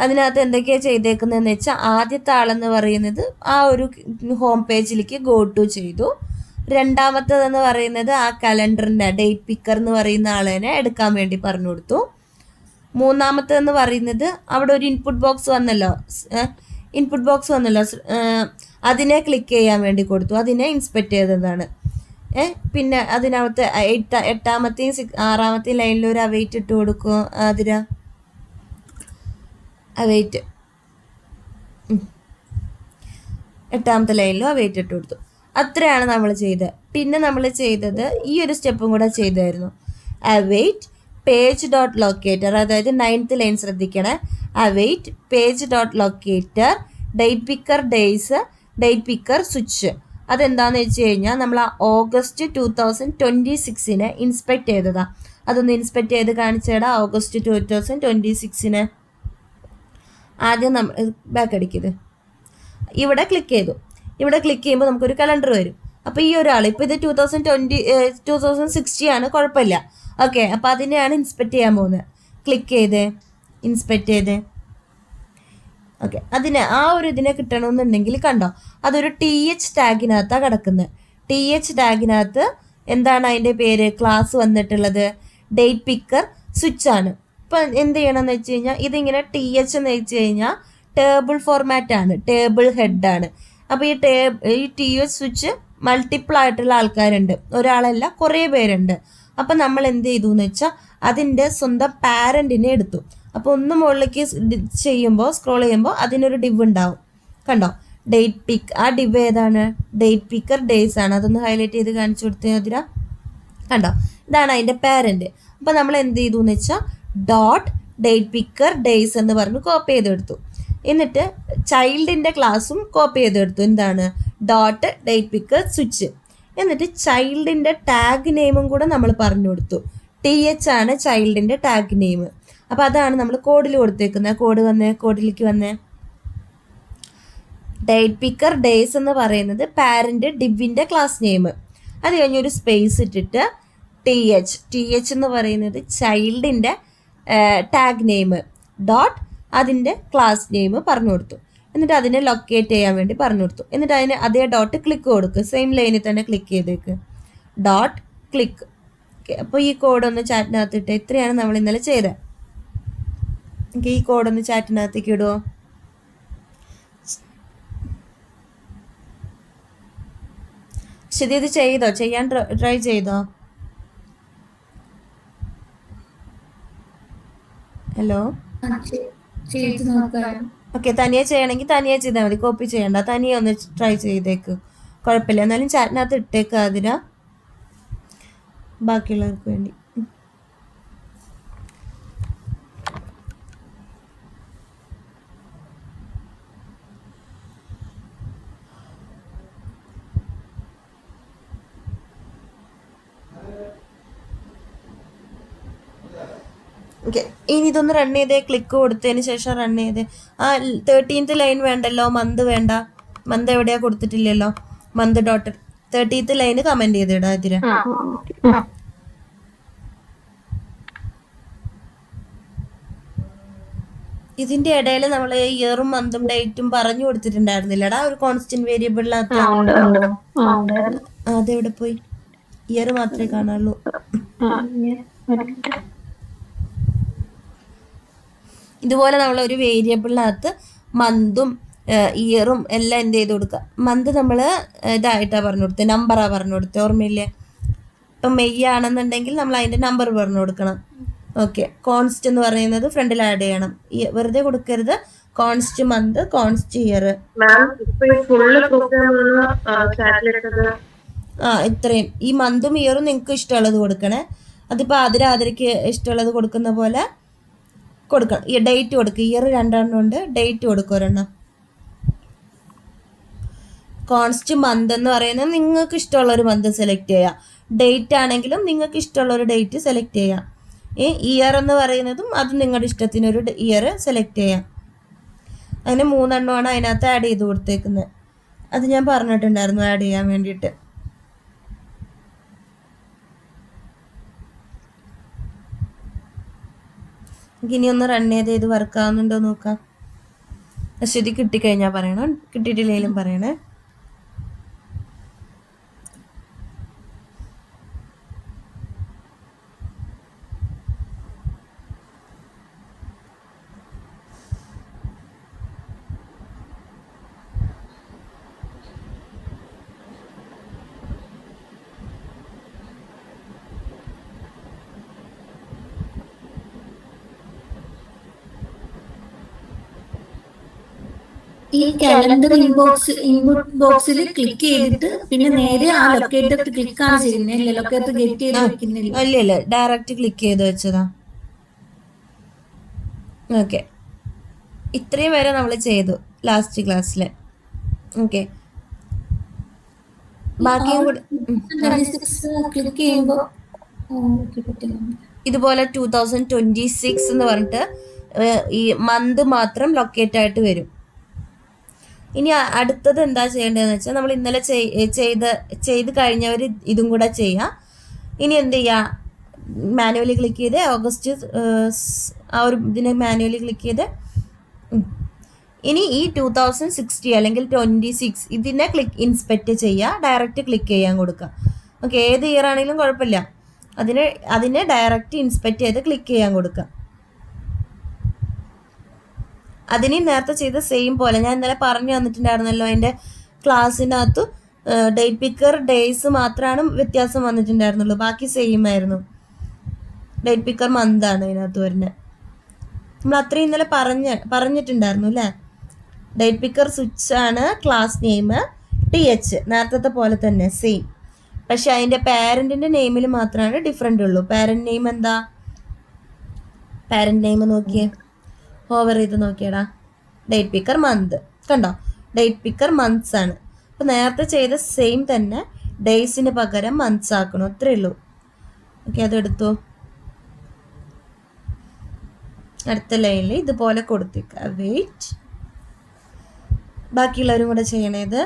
അതിനകത്ത് എന്തൊക്കെയാണ് ചെയ്തേക്കുന്നതെന്ന് വെച്ചാൽ ആദ്യത്തെ ആളെന്ന് പറയുന്നത് ആ ഒരു ഹോം പേജിലേക്ക് ഗോ ടു ചെയ്തു. രണ്ടാമത്തേതെന്ന് പറയുന്നത് ആ കലണ്ടറിൻ്റെ ഡേറ്റ് പിക്കർ എന്ന് പറയുന്ന ആളെ എടുക്കാൻ വേണ്ടി പറഞ്ഞു കൊടുത്തു. മൂന്നാമത്തേതെന്ന് പറയുന്നത് അവിടെ ഒരു ഇൻപുട്ട് ബോക്സ് വന്നല്ലോ, അതിനെ ക്ലിക്ക് ചെയ്യാൻ വേണ്ടി കൊടുത്തു. അതിനെ ഇൻസ്പെക്ട് ചെയ്തതാണ്. പിന്നെ അതിനകത്ത് 8ാമത്തെയും 6ാമത്തെയും ലൈനിൽ ഒരു അവൈറ്റ് ഇട്ട് കൊടുക്കും. അവൈറ്റ് 8ാമത്തെ ലൈനിലും അവൈറ്റ് ഇട്ട് കൊടുത്തു. അത്രയാണ് നമ്മൾ ചെയ്തത്. പിന്നെ നമ്മൾ ചെയ്തത് ഈ ഒരു സ്റ്റെപ്പും കൂടെ ചെയ്തായിരുന്നു. അവൈറ്റ് പേജ് ഡോട്ട് ലൊക്കേറ്റർ, അതായത് 9th ലൈൻ ശ്രദ്ധിക്കണേ. Await page dot locator date picker days date picker switch. അതെന്താണെന്ന് വെച്ച് കഴിഞ്ഞാൽ നമ്മൾ ആ ഓഗസ്റ്റ് 2026 ഇൻസ്പെക്ട് ചെയ്തതാണ്. അതൊന്ന് ഇൻസ്പെക്ട് ചെയ്ത് കാണിച്ചേടാ. ഓഗസ്റ്റ് 2026 ആദ്യം നമ്മൾ ബാക്ക് അടിക്കരുത്. ഇവിടെ ക്ലിക്ക് ചെയ്തു. ഇവിടെ ക്ലിക്ക് ചെയ്യുമ്പോൾ നമുക്കൊരു കലണ്ടർ വരും. അപ്പോൾ ഈ ഒരാൾ ഇപ്പോൾ ഇത് 2060 ആണ്, കുഴപ്പമില്ല. ഓക്കെ, അപ്പോൾ അതിനെയാണ് ഇൻസ്പെക്ട് ചെയ്യാൻ പോകുന്നത്. ക്ലിക്ക് ചെയ്തേ, ഇൻസ്പെക്ട് ചെയ്തേ. ഓക്കെ, ആ ഒരു ഇതിനെ കിട്ടണമെന്നുണ്ടെങ്കിൽ കണ്ടോ, അതൊരു TH ടാഗിനകത്താണ് കിടക്കുന്നത്. TH ടാഗിനകത്ത് എന്താണ് അതിൻ്റെ പേര്, ക്ലാസ് വന്നിട്ടുള്ളത് ഡേറ്റ് പിക്കർ സ്വിച്ച് ആണ്. ഇപ്പം എന്ത് ചെയ്യണമെന്ന് വെച്ച് കഴിഞ്ഞാൽ ഇതിങ്ങനെ TH എന്ന് വെച്ച് കഴിഞ്ഞാൽ ടേബിൾ ഫോർമാറ്റാണ്, ടേബിൾ ഹെഡാണ്. അപ്പോൾ ഈ TH സ്വിച്ച് മൾട്ടിപ്പിൾ ആയിട്ടുള്ള ആൾക്കാരുണ്ട്, ഒരാളല്ല കുറേ പേരുണ്ട്. അപ്പം നമ്മൾ എന്ത് ചെയ്തു എന്ന് വെച്ചാൽ അതിൻ്റെ സ്വന്തം പാരൻറ്റിനെ എടുത്തു. അപ്പോൾ ഒന്ന് മുകളിലേക്ക് സ്ക്രോൾ ചെയ്യുമ്പോൾ അതിനൊരു ഡിവ് ഉണ്ടാവും. കണ്ടോ, ഡേറ്റ് പിക്ക്, ആ ഡിവ് ഏതാണ്, ഡേറ്റ് പിക്കർ ഡേയ്സ് ആണ്. അതൊന്ന് ഹൈലൈറ്റ് ചെയ്ത് കാണിച്ചു കൊടുത്തേ അതിരാ. കണ്ടോ, ഇതാണ് അതിൻ്റെ പാരൻറ്റ്. അപ്പോൾ നമ്മൾ എന്ത് ചെയ്തു എന്ന് വെച്ചാൽ ഡോട്ട് ഡേറ്റ് പിക്കർ ഡേയ്സ് എന്ന് പറഞ്ഞ് കോപ്പി ചെയ്തെടുത്തു. എന്നിട്ട് ചൈൽഡിൻ്റെ ക്ലാസ്സും കോപ്പി ചെയ്തെടുത്തു. എന്താണ്, ഡോട്ട് ഡേറ്റ് പിക്കർ സ്വിച്ച്. എന്നിട്ട് ചൈൽഡിൻ്റെ ടാഗ് നെയിമും കൂടെ നമ്മൾ പറഞ്ഞു കൊടുത്തു. TH ആണ് ചൈൽഡിൻ്റെ ടാഗ് നെയിം. അപ്പോൾ അതാണ് നമ്മൾ കോഡിൽ കൊടുത്തേക്കുന്നത്. കോഡിലേക്ക് വന്നേ. ഡേറ്റ് പിക്കർ ഡേയ്സ് എന്ന് പറയുന്നത് പാരൻറ്റ് ഡിവിൻ്റെ ക്ലാസ് നെയിം. അത് കഴിഞ്ഞൊരു സ്പേസ് ഇട്ടിട്ട് TH എന്ന് പറയുന്നത് ചൈൽഡിൻ്റെ ടാഗ് നെയിം ഡോട്ട് അതിൻ്റെ ക്ലാസ് നെയിം പറഞ്ഞു കൊടുത്തു. എന്നിട്ട് അതിനെ ലൊക്കേറ്റ് ചെയ്യാൻ വേണ്ടി പറഞ്ഞു കൊടുത്തു. എന്നിട്ട് അതിന് അതേ ഡോട്ട് ക്ലിക്ക് കൊടുക്കുക. സെയിം ലൈനിൽ തന്നെ ക്ലിക്ക് ചെയ്തേക്ക്, ഡോട്ട് ക്ലിക്ക്. ഓക്കെ, അപ്പോൾ ഈ കോഡൊന്ന് ചാറ്റിനകത്തിട്ട്. ഇത്രയാണ് നമ്മൾ ഇന്നലെ ചെയ്തത്. ഓക്കെ, ഈ കോഡൊന്ന് ചാറ്റിനകത്തേക്ക് ഇടുമോ? ശരി, ഇത് ചെയ്തോ, ചെയ്യാൻ ട്രൈ ചെയ്തോ? ഹലോ, ഓക്കെ, തനിയെ ചെയ്യണമെങ്കിൽ തനിയെ ചെയ്താൽ മതി, കോപ്പി ചെയ്യണ്ട. തനിയെ ഒന്ന് ട്രൈ ചെയ്തേക്ക്, കുഴപ്പമില്ല. എന്നാലും ചാറ്റിനകത്ത് ഇട്ടേക്ക് അതിനാ, ബാക്കിയുള്ളവർക്ക് വേണ്ടി. ഓക്കെ, ഇനി ഇതൊന്ന് റൺ ചെയ്തേ. ക്ലിക്ക് കൊടുത്തതിന് ശേഷം റൺ ചെയ്തേ. ആ 13th ലൈൻ വേണ്ടല്ലോ, മന്ത് വേണ്ട. മന്ത് എവിടെയാ കൊടുത്തിട്ടില്ലല്ലോ. Month dot 13th line comment ചെയ്തിടാ ഇതിന്. ഇതിന്റെ ഇടയിൽ നമ്മൾ ഇയറും മന്തും ഡേറ്റും പറഞ്ഞു കൊടുത്തിട്ടുണ്ടായിരുന്നില്ലടാ ഒരു കോൺസ്റ്റന്റ് വേരിയബിളിനകത്ത്. അതെവിടെ പോയി? ഇയർ മാത്രമേ കാണാനുള്ളൂ. ഇതുപോലെ നമ്മൾ ഒരു വേരിയബിളിനകത്ത് മന്തും ഇയറും എല്ലാം എന്ത് ചെയ്ത് കൊടുക്കുക. മന്ത് നമ്മൾ ഇതായിട്ടാണ് പറഞ്ഞു കൊടുത്തത്, നമ്പറാണ് പറഞ്ഞു കൊടുത്തത്, ഓർമ്മയില്ലേ? ഇപ്പം മെയ് ആണെന്നുണ്ടെങ്കിൽ നമ്മൾ അതിൻ്റെ നമ്പർ പറഞ്ഞു കൊടുക്കണം. ഓക്കെ, കോൺസ്റ്റ് എന്ന് പറയുന്നത് ഫ്രണ്ടിൽ ആഡ് ചെയ്യണം. വെറുതെ കൊടുക്കരുത്. Const month, const year. ഇത്രയും. ഈ മന്തും ഇയറും നിങ്ങൾക്ക് ഇഷ്ടമുള്ളത് കൊടുക്കണേ. അതിപ്പോൾ ആതിരയ്ക്ക് ഇഷ്ടമുള്ളത് കൊടുക്കുന്ന പോലെ കൊടുക്കണം. ഈ ഡേറ്റ് കൊടുക്കുക. ഇയർ 2 എണ്ണം ഉണ്ട്, ഡേറ്റ് കൊടുക്കുക 1 എണ്ണം. കോൺസ്റ്റ് മന്ത് എന്ന് പറയുന്നത് നിങ്ങൾക്ക് ഇഷ്ടമുള്ളൊരു മന്ത് സെലക്ട് ചെയ്യാം. ഡേറ്റ് ആണെങ്കിലും നിങ്ങൾക്ക് ഇഷ്ടമുള്ളൊരു ഡേറ്റ് സെലക്ട് ചെയ്യാം. ഇയർ എന്ന് പറയുന്നതും അത് നിങ്ങളുടെ ഇഷ്ടത്തിനൊരു ഇയർ സെലക്ട് ചെയ്യാം. അങ്ങനെ 3 എണ്ണമാണ് അതിനകത്ത് ആഡ് ചെയ്ത് കൊടുത്തേക്കുന്നത്. അത് ഞാൻ പറഞ്ഞിട്ടുണ്ടായിരുന്നു ആഡ് ചെയ്യാൻ വേണ്ടിയിട്ട്. ഇനി ഒന്ന് റൺ ചെയ്ത് ഇത് വർക്ക് ആവുന്നുണ്ടോ നോക്കാം. അശ്വതി കിട്ടിക്കഴിഞ്ഞാൽ പറയണം, കിട്ടിയിട്ടില്ലെങ്കിലും പറയണേ. ഈ കാലണ്ടർ ഇൻപുട്ട് ബോക്സിൽ ക്ലിക്ക് ചെയ്തിട്ട് പിന്നെ നേരെ ആ ലൊക്കേറ്റർ ക്ലിക്ക് ആണ് ചെയ്യുന്നത്. ലൊക്കേറ്റർ ഗെറ്റ് ചെയ്ത് വെക്കുന്നില്ല. അല്ലല്ല, ഡയറക്റ്റ് ക്ലിക്ക് ചെയ്ത് വെച്ചതാ. ഓക്കെ, ഇത്രയും വരെ നമ്മൾ ചെയ്തു ലാസ്റ്റ് ക്ലാസ്സിൽ. ഓക്കെ, ബാക്കിയും കൂടി ക്ലിക്ക് ചെയ്യുമ്പോൾ ഇതുപോലെ 2026 എന്ന് പറഞ്ഞിട്ട് ഈ മന്ത് മാത്രം ലൊക്കേറ്റ് ആയിട്ട് വരും. ഇനി അടുത്തത് എന്താ ചെയ്യേണ്ടതെന്ന് വെച്ചാൽ നമ്മൾ ഇന്നലെ ചെയ്ത് കഴിഞ്ഞവർ ഇതും കൂടെ ചെയ്യാം. ഇനി എന്ത് ചെയ്യുക, മാനുവലി ക്ലിക്ക് ചെയ്ത് ഓഗസ്റ്റ് ആ ഒരു ഇതിനെ മാനുവലി ക്ലിക്ക് ചെയ്ത് ഇനി ഈ 2060 അല്ലെങ്കിൽ 26 ഇതിനെ ഇൻസ്പെക്ട് ചെയ്യുക. ഡയറക്റ്റ് ക്ലിക്ക് ചെയ്യാൻ കൊടുക്കുക. ഓക്കെ, ഏത് ഇയർ ആണെങ്കിലും കുഴപ്പമില്ല. അതിനെ ഡയറക്റ്റ് ഇൻസ്പെക്ട് ചെയ്ത് ക്ലിക്ക് ചെയ്യാൻ കൊടുക്കുക. അതിന് നേരത്തെ ചെയ്ത സെയിം പോലെ ഞാൻ ഇന്നലെ പറഞ്ഞു തന്നിട്ടുണ്ടായിരുന്നല്ലോ. അതിൻ്റെ ക്ലാസ്സിനകത്ത് ഡേറ്റ് പിക്കർ ഡേയ്സ് മാത്രമാണ് വ്യത്യാസം വന്നിട്ടുണ്ടായിരുന്നുള്ളൂ. ബാക്കി സെയിം ആയിരുന്നു. ഡേറ്റ് പിക്കർ മന്താണ് ഇതിനകത്ത് വരുന്നത്. നമ്മൾ അത്രയും ഇന്നലെ പറഞ്ഞിട്ടുണ്ടായിരുന്നു അല്ലേ. ഡേറ്റ് പിക്കർ സ്വിച്ച് ആണ് ക്ലാസ് നെയിം. TH നേരത്തെ പോലെ തന്നെ സെയിം. പക്ഷെ അതിൻ്റെ പാരൻറ്റിൻ്റെ നെയിമിൽ മാത്രമാണ് ഡിഫറെൻ്റ് ഉള്ളൂ. പാരൻറ്റ് നെയിം എന്താ? പാരൻറ്റ് നെയിം നോക്കിയേ, ഓവർ ചെയ്ത് നോക്കിയടാ. ഡേറ്റ് പിക്കർ മന്ത് കണ്ടോ, ഡേറ്റ് പിക്കർ മന്ത്സ് ആണ്. അപ്പോൾ നേരത്തെ ചെയ്ത സെയിം തന്നെ ഡേയ്സിന് പകരം മന്ത്സ് ആക്കണം, അത്രേ ഉള്ളൂ. ഓക്കെ, അതെടുത്തു. അടുത്ത ലൈനിൽ ഇതുപോലെ കൊടുത്തേക്കുക. വെയിറ്റ്, ബാക്കിയുള്ളവരും കൂടെ ചെയ്യണേത്.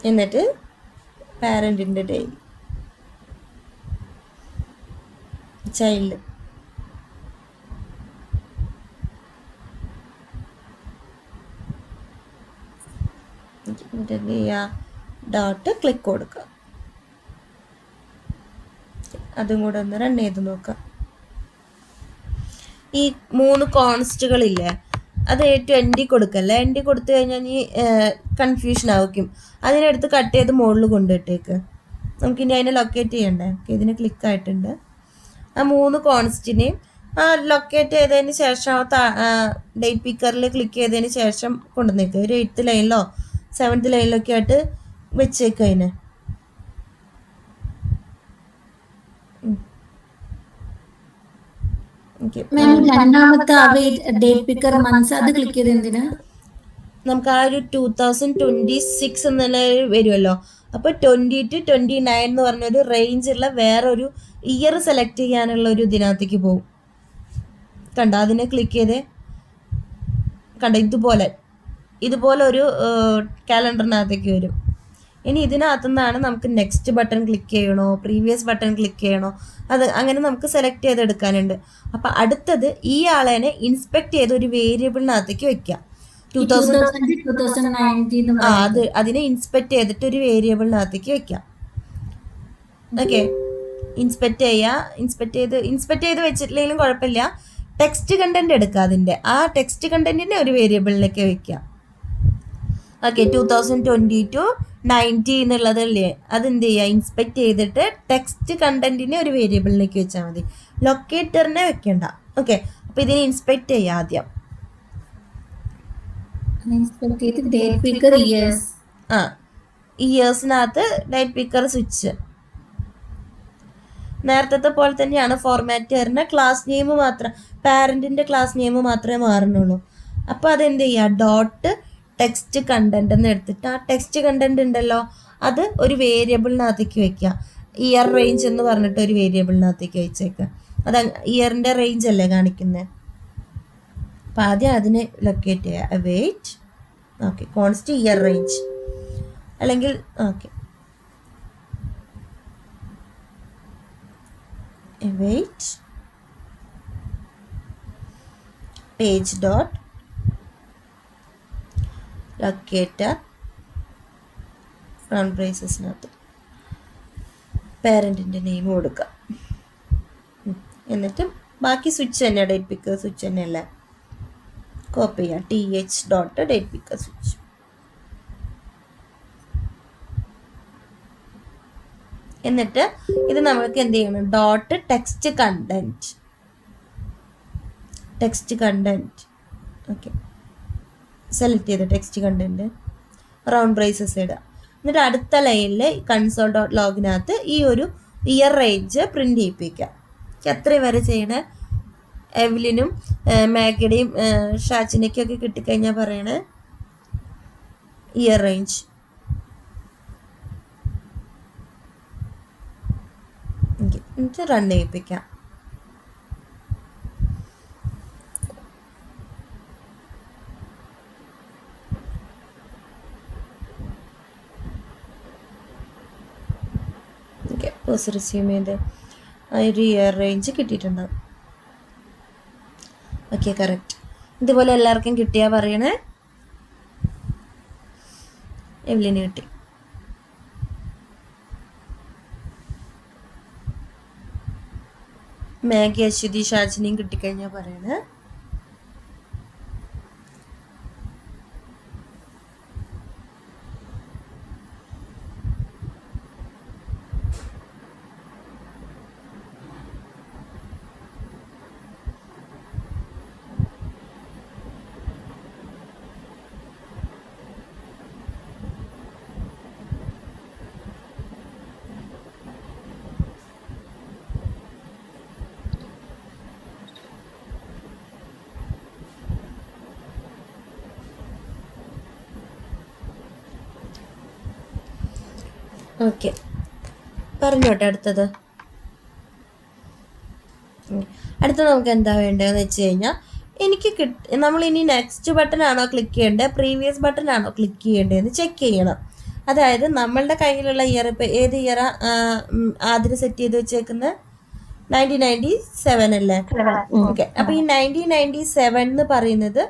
എന്നിട്ട് പാരൻറ്റിൻ്റെ ഡേ, ചൈൽഡ്, എന്നിട്ട് എന്ത് ചെയ്യുക, ഡോട്ട് ക്ലിക്ക് കൊടുക്കുക. അതും കൂടെ ഒന്ന് റൺ ചെയ്ത് നോക്കാം. ഈ 3 കോൺസ്റ്റുകളില്ലേ, അത് ഏറ്റവും എൻഡി കൊടുക്കല്ലേ. എൻഡി കൊടുത്തു കഴിഞ്ഞാൽ നീ കൺഫ്യൂഷൻ ആയിരിക്കും. അതിനെടുത്ത് കട്ട് ചെയ്ത് മുകളിൽ കൊണ്ടിട്ടേക്ക്. നമുക്കിനി അതിനെ ലൊക്കേറ്റ് ചെയ്യണ്ടേ. ഇതിന് ക്ലിക്ക് ആയിട്ടുണ്ട്. ആ 3 കോൺസ്റ്റിനെയും ലൊക്കേറ്റ് ചെയ്തതിന് ശേഷം ഡേറ്റ് പിക്കറിൽ ക്ലിക്ക് ചെയ്തതിന് ശേഷം കൊണ്ടുവന്നേക്കുക. ഒരു 8th ലൈനിലോ 7th ലൈനിലൊക്കെ ആയിട്ട് വെച്ചേക്കുക. അതിനെ ഓക്കെ, മാം രണ്ടാമത്തെ അവൈറ്റ് ഡേറ്റ് പിക്കർ മന്ത്സ് അത് ക്ലിക്ക് ചെയ്ത് എന്തിനാ? നമുക്ക് ആ ഒരു 2026 എന്നുള്ള വരുമല്ലോ. അപ്പോൾ 20 to 29 എന്ന് പറഞ്ഞൊരു റേഞ്ചുള്ള വേറൊരു ഇയർ സെലക്ട് ചെയ്യാനുള്ള ഒരു ഇതിനകത്തേക്ക് പോകും. കണ്ട, അതിനെ ക്ലിക്ക് ചെയ്തേ, കണ്ട ഇതുപോലെ ഒരു കാലണ്ടറിനകത്തേക്ക് വരും. ഇനി ഇതിനകത്തു നിന്നാണ് നമുക്ക് നെക്സ്റ്റ് ബട്ടൺ ക്ലിക്ക് ചെയ്യണോ, പ്രീവിയസ് ബട്ടൺ ക്ലിക്ക് ചെയ്യണോ, അത് അങ്ങനെ നമുക്ക് സെലക്ട് ചെയ്തെടുക്കാനുണ്ട്. അപ്പം അടുത്തത് ഈ ആളേനെ ഇൻസ്പെക്ട് ചെയ്ത് ഒരു വേരിയബിളിനകത്തേക്ക് വെക്കാം. 2019 അതിനെ ഇൻസ്പെക്ട് ചെയ്തിട്ട് ഒരു വേരിയബിളിനകത്തേക്ക് വെക്കാം. ഓക്കെ, ഇൻസ്പെക്ട് ചെയ്ത് വെച്ചിട്ടില്ലെങ്കിലും കുഴപ്പമില്ല. ടെക്സ്റ്റ് കണ്ടന്റ് എടുക്കുക, അതിൻ്റെ ആ ടെക്സ്റ്റ് കണ്ടന്റിനെ ഒരു വേരിയബിളിലേക്ക് വെക്കാം. ഓക്കെ, 2020-90 എന്നുള്ളതല്ലേ, അതെന്ത് ചെയ്യുക, ഇൻസ്പെക്ട് ചെയ്തിട്ട് ടെക്സ്റ്റ് കണ്ടന്റിനെ ഒരു വേരിയബിളിലേക്ക് വെച്ചാൽ മതി, ലൊക്കേറ്ററിനെ വെക്കണ്ട. ഓക്കെ, അപ്പോൾ ഇതിനെ ഇൻസ്പെക്ട് ചെയ്യാം ആദ്യം. ഇയേഴ്സിനകത്ത് ഡേറ്റ് പിക്കർ സ്വിച്ച് നേരത്തെ പോലെ തന്നെയാണ് ഫോർമാറ്റ് വരുന്ന. ക്ലാസ് നെയിം മാത്രം, പാരന്റിന്റെ ക്ലാസ് നെയിം മാത്രമേ മാറുന്നുള്ളൂ. അപ്പോൾ അതെന്ത് ചെയ്യുക, ഡോട്ട് ടെക്സ്റ്റ് കണ്ടന്റ് എന്ന് എടുത്തിട്ട് ആ ടെക്സ്റ്റ് കണ്ടന്റ് ഉണ്ടല്ലോ അത് ഒരു വേരിയബിളിനകത്തേക്ക് വെക്കുക. ഇയർ റേഞ്ച് എന്ന് പറഞ്ഞിട്ട് ഒരു വേരിയബിളിനകത്തേക്ക് വെച്ചേക്കുക. അത് ഇയറിന്റെ റേഞ്ച് അല്ലേ കാണിക്കുന്നത്. അപ്പം ആദ്യം അതിനെ ലൊക്കേറ്റ് ചെയ്യുക. Wait, okay, const year range അല്ലെങ്കിൽ okay wait page dot locator front ബ്രേസസിനകത്ത് പാരൻറ്റിൻ്റെ നെയിം കൊടുക്കുക. എന്നിട്ട് ബാക്കി സ്വിച്ച് തന്നെ, ഡേറ്റ് പിക്കർ സ്വിച്ച് തന്നെയല്ലേ, കോപ്പി ചെയ്യാം. TH dot date picker switch. എന്നിട്ട് ഇത് നമ്മൾക്ക് എന്ത് ചെയ്യണം, dot text content okay select ചെയ്ത് ടെക്സ്റ്റ് കണ്ടന്റ് റൗണ്ട് ബ്രേസസ് ഇടുക. എന്നിട്ട് അടുത്ത ലൈനിൽ കൺസോൾ ഡോട്ട് ലോഗിനകത്ത് ഈ ഒരു ഇയർ റേഞ്ച് പ്രിന്റ് ചെയ്യിപ്പിക്കുക. എത്രയും വരെ ചെയ്യണേ, എവ്ലിനും മാഗിയുടെയും ഷാച്ചിനയ്ക്കൊക്കെ കിട്ടിക്കഴിഞ്ഞാൽ പറയണേ ഇയർ റേഞ്ച്. എന്നിട്ട് റൺ ചെയ്യിപ്പിക്കാം. ഓക്കെ, പോസ് റിസ്യൂം ചെയ്ത് ഒരു ഇയർ റേഞ്ച് കിട്ടിയിട്ടുണ്ടാവും. Okay, correct. ഇതുപോലെ എല്ലാവർക്കും കിട്ടിയാൽ പറയണേ എവ്ലിന് കിട്ടി. മാഗി, അശ്വതി, ഷാജിനിയും കിട്ടിക്കഴിഞ്ഞാൽ പറയണേ ഓക്കെ. പറഞ്ഞോട്ടെ അടുത്തത്. അടുത്തത് നമുക്ക് എന്താ വേണ്ടതെന്ന് വെച്ച് കഴിഞ്ഞാൽ എനിക്ക് നമ്മളിനി നെക്സ്റ്റ് ബട്ടൺ ആണോ ക്ലിക്ക് ചെയ്യേണ്ടത്, പ്രീവിയസ് ബട്ടൺ ആണോ ക്ലിക്ക് ചെയ്യേണ്ടതെന്ന് ചെക്ക് ചെയ്യണം. അതായത് നമ്മളുടെ കയ്യിലുള്ള ഇയർ, ഇപ്പോൾ ഏത് ഇയറാ ആദ്യം സെറ്റ് ചെയ്ത് വെച്ചേക്കുന്നത്, 1997 അല്ലേ. ഓക്കെ, അപ്പോൾ ഈ 1997 എന്ന് പറയുന്നത്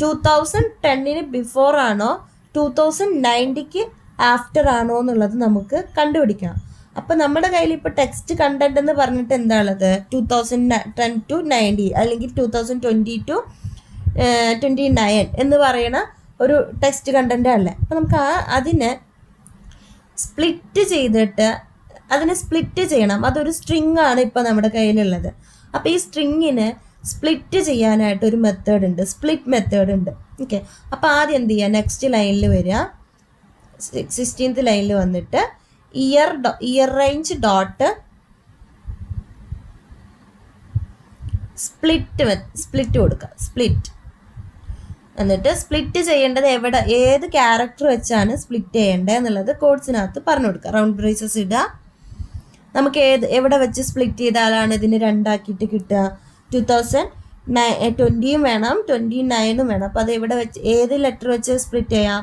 2010 ബിഫോർ ആണോ 2090 ആഫ്റ്റർ ആണോ എന്നുള്ളത് നമുക്ക് കണ്ടുപിടിക്കണം. അപ്പം നമ്മുടെ കയ്യിൽ ഇപ്പോൾ ടെക്സ്റ്റ് കണ്ടന്റ് എന്ന് പറഞ്ഞിട്ട് എന്താണുള്ളത്, 2010 to 90 അല്ലെങ്കിൽ 2020 to 29 എന്ന് പറയുന്ന ഒരു ടെക്സ്റ്റ് കണ്ടന്റ് അല്ലേ. അപ്പം നമുക്ക് അതിനെ സ്പ്ലിറ്റ് ചെയ്യണം. അതൊരു സ്ട്രിങ് ആണ് ഇപ്പോൾ നമ്മുടെ കയ്യിലുള്ളത്. അപ്പോൾ ഈ സ്ട്രിങ്ങിനെ സ്പ്ലിറ്റ് ചെയ്യാനായിട്ട് ഒരു മെത്തേഡ് ഉണ്ട്, സ്പ്ലിറ്റ് മെത്തേഡ് ഉണ്ട്. ഓക്കെ, അപ്പോൾ ആദ്യം എന്ത് ചെയ്യുക, നെക്സ്റ്റ് ലൈനിൽ വരിക, 16th ലൈനിൽ വന്നിട്ട് ഇയർ റേഞ്ച് ഡോട്ട് സ്പ്ലിറ്റ് കൊടുക്കുക, സ്പ്ലിറ്റ്. എന്നിട്ട് സ്പ്ലിറ്റ് ചെയ്യേണ്ടത് ഏത് ക്യാരക്ടർ വെച്ചാണ് സ്പ്ലിറ്റ് ചെയ്യേണ്ടത് എന്നുള്ളത് കോഡ്സിനകത്ത് പറഞ്ഞു കൊടുക്കുക. റൗണ്ട് ബ്രേസസ് ഇടുക. നമുക്ക് എവിടെ വെച്ച് സ്പ്ലിറ്റ് ചെയ്താലാണ് ഇതിന് 2 ആക്കിയിട്ട് കിട്ടുക? 2020 വേണം, 29 വേണം. അപ്പോൾ അത് എവിടെ വെച്ച്, ഏത് ലെറ്റർ വെച്ച് സ്പ്ലിറ്റ് ചെയ്യാം?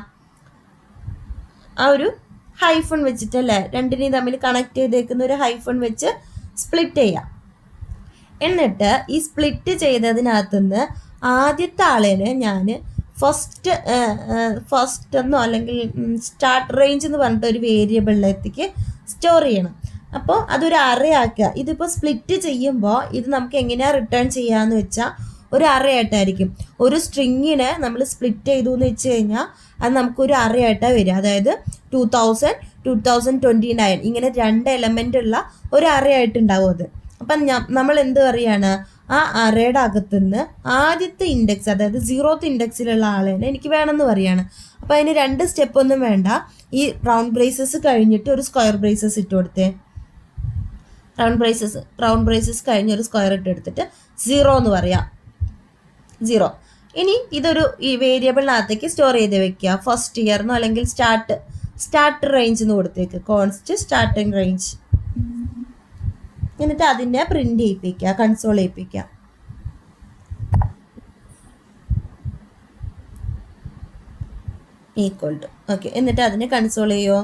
ആ ഒരു ഹൈഫൺ വെച്ചിട്ടല്ലേ, രണ്ടിനെയും തമ്മിൽ കണക്ട് ചെയ്തേക്കുന്ന ഒരു ഹൈഫൺ വെച്ച് സ്പ്ലിറ്റ് ചെയ്യാം. എന്നിട്ട് ഈ സ്പ്ലിറ്റ് ചെയ്തതിനകത്തുനിന്ന് ആദ്യത്തെ ആളേനെ ഞാൻ ഫസ്റ്റ് എന്നോ അല്ലെങ്കിൽ സ്റ്റാർട്ട് റേഞ്ച് എന്ന് പറഞ്ഞിട്ട് ഒരു വേരിയബിളിലേക്ക് സ്റ്റോർ ചെയ്യണം. അപ്പോൾ അതൊരു അറേ ആക്കുക. ഇതിപ്പോൾ സ്പ്ലിറ്റ് ചെയ്യുമ്പോൾ ഇത് നമുക്ക് എങ്ങനെയാണ് റിട്ടേൺ ചെയ്യാമെന്ന് വെച്ചാൽ ഒരു അറേ ആയിട്ടായിരിക്കും. ഒരു സ്ട്രിങ്ങിനെ നമ്മൾ സ്പ്ലിറ്റ് ചെയ്തു എന്ന് വെച്ച് കഴിഞ്ഞാൽ അത് നമുക്കൊരു അറേ ആയിട്ടാണ് വരിക. അതായത് 2000, 2029 ഇങ്ങനെ 2 എലമെൻ്റ് ഉള്ള ഒരു അറേ ആയിട്ടുണ്ടാവും അത്. അപ്പം നമ്മൾ എന്ത് പറയുകയാണ്, ആ അറേയുടെ അകത്തുനിന്ന് ആദ്യത്തെ ഇൻഡെക്സ്, അതായത് 0th ഇൻഡെക്സിലുള്ള ആളേനെ എനിക്ക് വേണമെന്ന് പറയുകയാണ്. അപ്പോൾ അതിന് 2 സ്റ്റെപ്പൊന്നും വേണ്ട. ഈ റൗണ്ട് ബ്രേസസ് കഴിഞ്ഞിട്ട് ഒരു സ്ക്വയർ ബ്രേസസ് ഇട്ട് കൊടുത്തേ. റൗണ്ട് ബ്രേസസ് കഴിഞ്ഞ് ഒരു സ്ക്വയർ ഇട്ട് എടുത്തിട്ട് 0 എന്ന് പറയാം, 0. ഇനി ഇതൊരു ഈ വേരിയബിളിനകത്തേക്ക് സ്റ്റോർ ചെയ്ത് വെക്കുക. ഫസ്റ്റ് ഇയർന്നോ അല്ലെങ്കിൽ സ്റ്റാർട്ട് റേഞ്ച് എന്ന് കൊടുത്തേക്ക്, കോൺസ്റ്റ് സ്റ്റാർട്ടിങ് റേഞ്ച്. എന്നിട്ട് അതിനെ പ്രിന്റ് ചെയ്യിപ്പിക്കുക, കൺസോൾ ചെയ്യിപ്പിക്കുക. Equal to, okay. എന്നിട്ട് അതിനെ കൺസോൾ ചെയ്യുമോ?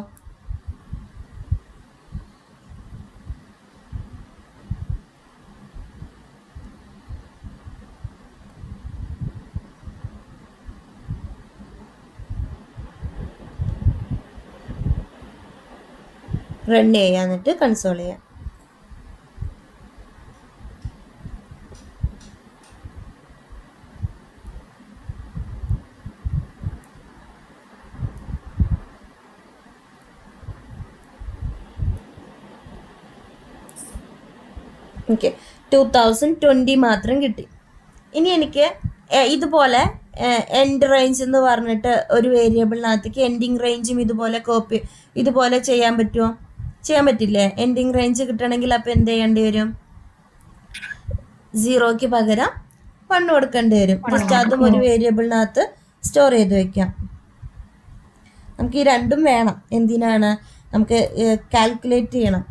റൺ ചെയ്യുക, എന്നിട്ട് കൺസോൾ ചെയ്യുക. ഓക്കെ, 2020 മാത്രം കിട്ടി. ഇനി എനിക്ക് ഇതുപോലെ എൻഡ് റേഞ്ച് എന്ന് പറഞ്ഞിട്ട് ഒരു വേരിയബിളിനകത്തേക്ക് എൻഡിങ് റേഞ്ചും ഇതുപോലെ ചെയ്യാൻ പറ്റുമോ? ചെയ്യാൻ പറ്റില്ലേ? എൻഡിങ് റേഞ്ച് കിട്ടണമെങ്കിൽ അപ്പോൾ എന്ത് ചെയ്യേണ്ടി വരും? 0ക്ക് പകരം 1 കൊടുക്കേണ്ടി വരും. ജസ്റ്റ് അതും ഒരു വേരിയബിളിനകത്ത് സ്റ്റോർ ചെയ്ത് വെക്കാം. നമുക്ക് ഈ രണ്ടും വേണം. എന്തിനാണ്? നമുക്ക് കാൽക്കുലേറ്റ് ചെയ്യണം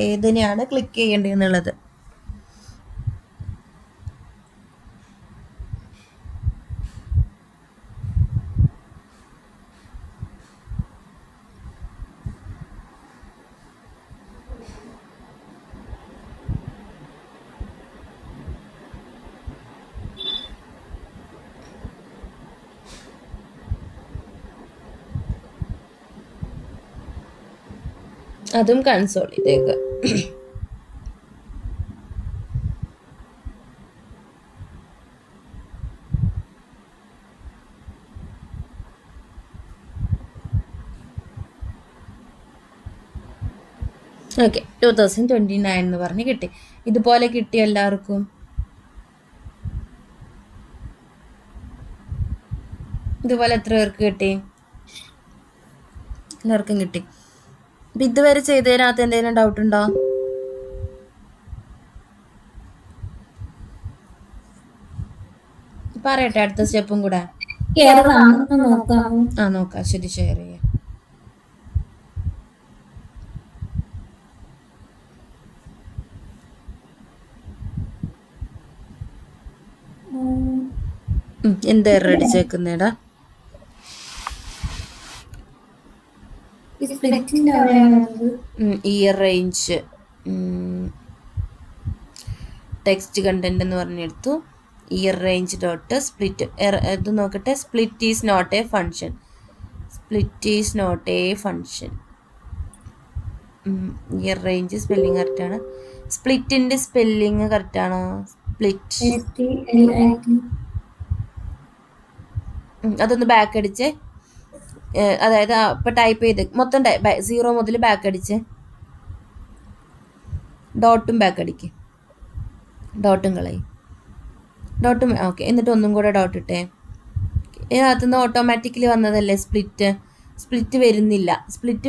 ഏതിനെയാണ് ക്ലിക്ക് ചെയ്യേണ്ടതെന്നുള്ളത്. അതും കൺസോൾ ചെയ്തേക്ക്. ഓക്കെ, 2029 എന്ന് പറഞ്ഞ് കിട്ടി. ഇതുപോലെ കിട്ടി എല്ലാവർക്കും? ഇതുപോലെ എത്ര പേർക്ക് കിട്ടി? എല്ലാവർക്കും കിട്ടി. അപ്പം ഇതുവരെ ചെയ്തതിനകത്ത് എന്തെങ്കിലും ഡൗട്ട് ഉണ്ടോ? പറയട്ടെ അടുത്ത സ്റ്റെപ്പും കൂടെ. നോക്കാം. ശരി, ഷെയർ ചെയ്യാം. എന്താ എറർ അടിച്ചേക്കുന്നേടാ? ഇയർ റേഞ്ച് ടെക്സ്റ്റ് കണ്ടന്റ് എന്ന് പറഞ്ഞെടുത്തു. ഇയർ റേഞ്ച് ഡോട്ട് സ്പ്ലിറ്റ് ഇത് നോക്കട്ടെ. Split is not a function. Year range spelling കറക്റ്റാണ്. സ്പ്ലിറ്റിൻ്റെ സ്പെല്ലിങ് കറക്റ്റാണോ? സ്പ്ലിറ്റ് അതൊന്ന് ബാക്ക് അടിച്ചേ. അതായത് ഇപ്പം ടൈപ്പ് ചെയ്ത് മൊത്തം 0 മുതൽ ബാക്ക് അടിച്ച് ഡോട്ടും ബാക്ക് അടിക്ക്. ഡോട്ടും കളയും. ഓക്കെ. എന്നിട്ട് ഒന്നും കൂടെ ഡോട്ട് ഇട്ടേ. ഇതിനകത്തുനിന്ന് ഓട്ടോമാറ്റിക്കലി വന്നതല്ലേ സ്പ്ലിറ്റ്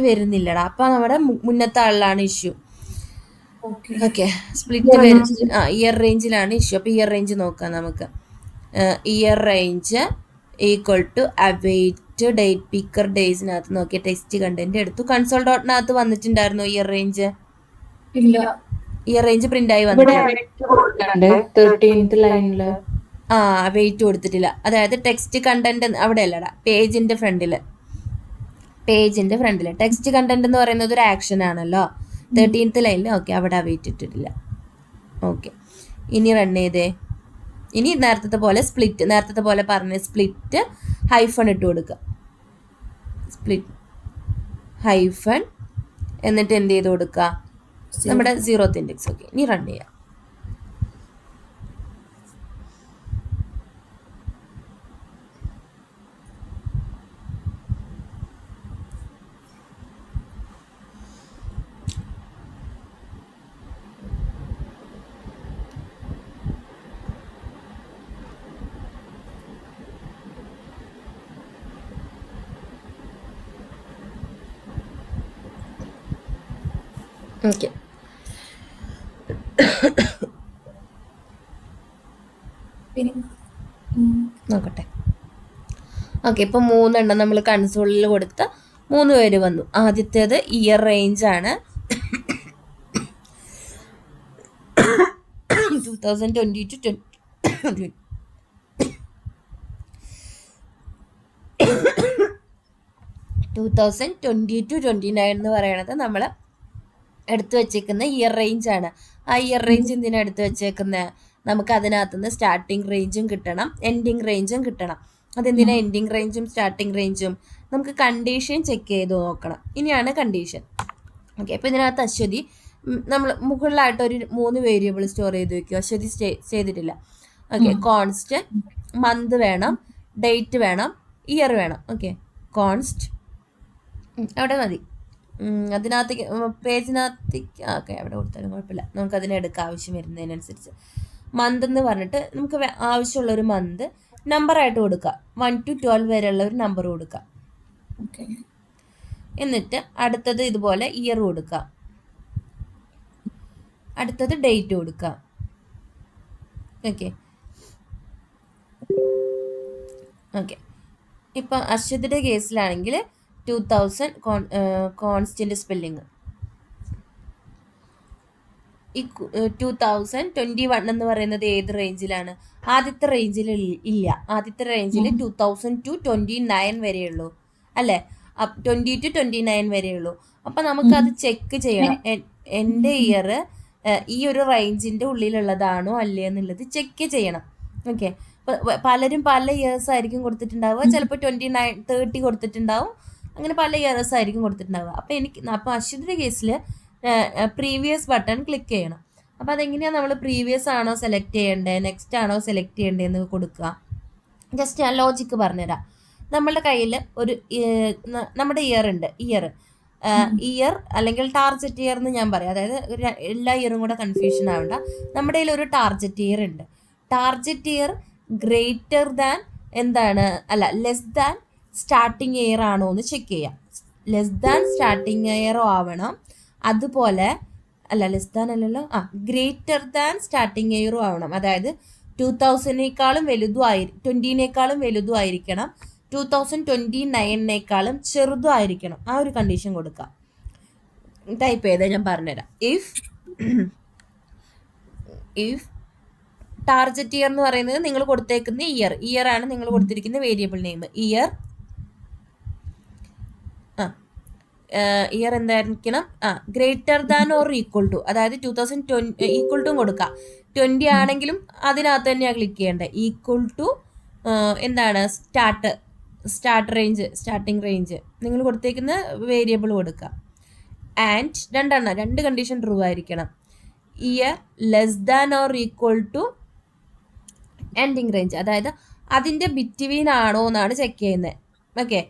വരുന്നില്ലടാ. അപ്പോൾ നമ്മുടെ മുന്നത്തെ ആളിലാണ് ഇഷ്യൂ. ഓക്കെ, സ്പ്ലിറ്റ് ഇയർ റേഞ്ചിലാണ് ഇഷ്യൂ. അപ്പോൾ ഇയർ റേഞ്ച് നോക്കാം നമുക്ക്. Year range equal to await date picker ഡേയ്സിനകത്ത് നോക്കിയ ടെക്സ്റ്റ് കണ്ടന്റ് എടുത്തു. കൺസോൾ ഡോട്ടിനകത്ത് വന്നിട്ടുണ്ടായിരുന്നു ഇയർ റേഞ്ച്? ഇല്ല. ഇയർ റേഞ്ച് പ്രിന്റ് ആയി വന്നിട്ടുണ്ട്. 13th ലൈനില് വെയിറ്റ് കൊടുത്തിട്ടില്ല. അതായത് ടെക്സ്റ്റ് കണ്ടന്റ് അവിടെ അല്ലടാ, പേജിന്റെ ഫ്രണ്ടില് ടെക്സ്റ്റ് കണ്ടന്റ് എന്ന് പറയുന്നത് ഒരു ആക്ഷൻ ആണല്ലോ. 13th ലൈനിൽ ഓക്കെ, അവിടെ വെയിറ്റ് ഇട്ടിട്ടില്ല. ഓക്കെ, ഇനി റൺ ചെയ്തേ. ഇനി നേരത്തെ പോലെ പറഞ്ഞ സ്പ്ലിറ്റ് ഹൈഫൺ ഇട്ട് കൊടുക്കുക. സ്പ്ലിറ്റ് ഹൈഫൺ എന്നിട്ട് എന്ത് ചെയ്ത് കൊടുക്കുക, നമ്മുടെ 0th ഇൻഡെക്സ്. ഓക്കെ, ഇനി റൺ ചെയ്യാം. ഓക്കെ, നോക്കട്ടെ. ഓക്കെ, ഇപ്പം 3 എണ്ണം നമ്മൾ കൺസോളിൽ കൊടുത്ത 3 പേര് വന്നു. ആദ്യത്തേത് ഇയർ റേഞ്ച് ആണ്. 2020-29 എന്ന് പറയണത് നമ്മൾ എടുത്തു വെച്ചേക്കുന്ന ഇയർ റേഞ്ച് ആണ്. ആ ഇയർ റേഞ്ച് എന്തിനാണ് എടുത്തു വെച്ചേക്കുന്നത്? നമുക്ക് അതിനകത്തുനിന്ന് സ്റ്റാർട്ടിങ് റേഞ്ചും കിട്ടണം, എൻഡിങ് റേഞ്ചും കിട്ടണം. അതെന്തിനാ എൻഡിങ് റേഞ്ചും സ്റ്റാർട്ടിങ് റേഞ്ചും? നമുക്ക് കണ്ടീഷൻ ചെക്ക് ചെയ്ത് നോക്കണം. ഇനിയാണ് കണ്ടീഷൻ. ഓക്കെ, അപ്പോൾ ഇതിനകത്ത് അശ്വതി നമ്മൾ മുകളിലായിട്ട് ഒരു 3 വേരിയബിൾ സ്റ്റോർ ചെയ്ത് വെക്കുക. അശ്വതി ചെയ്തിട്ടില്ല. ഓക്കെ, കോൺസ്റ്റ് മന്ത് വേണം, ഡേറ്റ് വേണം, ഇയർ വേണം. ഓക്കെ, കോൺസ്റ്റ് അവിടെ മതി. അതിനകത്തേക്ക് പേജിനകത്തേക്ക് ഓക്കെ അവിടെ കൊടുത്താലും കുഴപ്പമില്ല. നമുക്ക് അതിനെടുക്കാൻ ആവശ്യം വരുന്നതിനനുസരിച്ച് മന്ത് എന്ന് പറഞ്ഞിട്ട് നമുക്ക് ആവശ്യമുള്ളൊരു മന്ത് നമ്പറായിട്ട് കൊടുക്കുക. 1 to 12 വരെയുള്ള ഒരു നമ്പർ കൊടുക്കുക. എന്നിട്ട് അടുത്തത് ഇതുപോലെ ഇയർ കൊടുക്കുക, അടുത്തത് ഡേറ്റ് കൊടുക്കുക. ഓക്കെ ഓക്കെ ഇപ്പം അശ്വതിയുടെ കേസിലാണെങ്കിൽ 2000 കോൺസ്റ്റന്റ് സ്പെല്ലിങ്. ഈ 2021 എന്ന് പറയുന്നത് ഏത് റേഞ്ചിലാണ്? ആദ്യത്തെ റേഞ്ചിൽ ഇല്ല. ആദ്യത്തെ റേഞ്ചിൽ 2000 to 29 വരെയുള്ളൂ അല്ലേ? 20 to 29 വരെയുള്ളൂ. അപ്പം നമുക്കത് ചെക്ക് ചെയ്യണം. എൻ്റെ ഇയർ ഈ ഒരു റേഞ്ചിൻ്റെ ഉള്ളിലുള്ളതാണോ അല്ലേ എന്നുള്ളത് ചെക്ക് ചെയ്യണം. ഓക്കെ, പലരും പല ഇയേഴ്സ് ആയിരിക്കും കൊടുത്തിട്ടുണ്ടാവുക. ചിലപ്പോൾ 29, 30 കൊടുത്തിട്ടുണ്ടാവും. അങ്ങനെ പല ഇയേഴ്സ് ആയിരിക്കും കൊടുത്തിട്ടുണ്ടാവുക. അപ്പോൾ അശ്വതിയുടെ കേസിൽ പ്രീവിയസ് ബട്ടൺ ക്ലിക്ക് ചെയ്യണം. അപ്പോൾ അതെങ്ങനെയാണ് നമ്മൾ പ്രീവിയസ് ആണോ സെലക്ട് ചെയ്യേണ്ടത്, നെക്സ്റ്റ് ആണോ സെലക്ട് ചെയ്യേണ്ടതെന്ന് കൊടുക്കുക. ജസ്റ്റ് ഞാൻ ലോജിക്ക് പറഞ്ഞുതരാം. നമ്മളുടെ കയ്യിൽ ഒരു നമ്മുടെ ഇയർ ഉണ്ട്. ഇയർ അല്ലെങ്കിൽ ടാർജറ്റ് ഇയർ എന്ന് ഞാൻ പറയാം. അതായത് എല്ലാ ഇയറും കൂടെ കൺഫ്യൂഷൻ ആവണ്ട. നമ്മുടെ കയ്യിൽ ഒരു ടാർജറ്റ് ഇയർ ഉണ്ട്. Target year greater than less than starting year ആണോ എന്ന് ചെക്ക് ചെയ്യാം. ലെസ് ദാൻ സ്റ്റാർട്ടിങ് ഇയറോ ആവണം. അതുപോലെ ലെസ് ദാൻ അല്ലല്ലോ, ഗ്രേറ്റർ ദാൻ സ്റ്റാർട്ടിങ് ഇയറും ആവണം. അതായത് 2000-നേക്കാളും 20-നേക്കാളും വലുതും ആയിരിക്കണം, 2029-നേക്കാളും ചെറുതും ആയിരിക്കണം. ആ ഒരു കണ്ടീഷൻ കൊടുക്കാം. ടൈപ്പ് ചെയ്താൽ ഞാൻ പറഞ്ഞുതരാം. ഇഫ് ടാർജറ്റ് ഇയർ എന്ന് പറയുന്നത് നിങ്ങൾ കൊടുത്തേക്കുന്ന ഇയർ ആണ് നിങ്ങൾ കൊടുത്തിരിക്കുന്ന വേരിയബിൾ നെയിം. ഇയർ എന്തായിരിക്കണം? Greater than or equal to. അതായത് 2020 ഈക്വൽ ടു കൊടുക്കാം. 20 ആണെങ്കിലും അതിനകത്ത് തന്നെയാണ് ക്ലിക്ക് ചെയ്യേണ്ടത്. ഈക്വൽ ടു സ്റ്റാർട്ടിങ് റേഞ്ച് നിങ്ങൾ കൊടുത്തേക്കുന്ന വേരിയബിൾ കൊടുക്കുക. ആൻഡ് 2 കണ്ടീഷൻ ട്രൂ ആയിരിക്കണം. Year less than or equal to ending range. അതായത് അതിൻ്റെ ബിറ്റ്വീൻ ആണോ എന്നാണ് ചെക്ക് ചെയ്യുന്നത്. ഓക്കെ,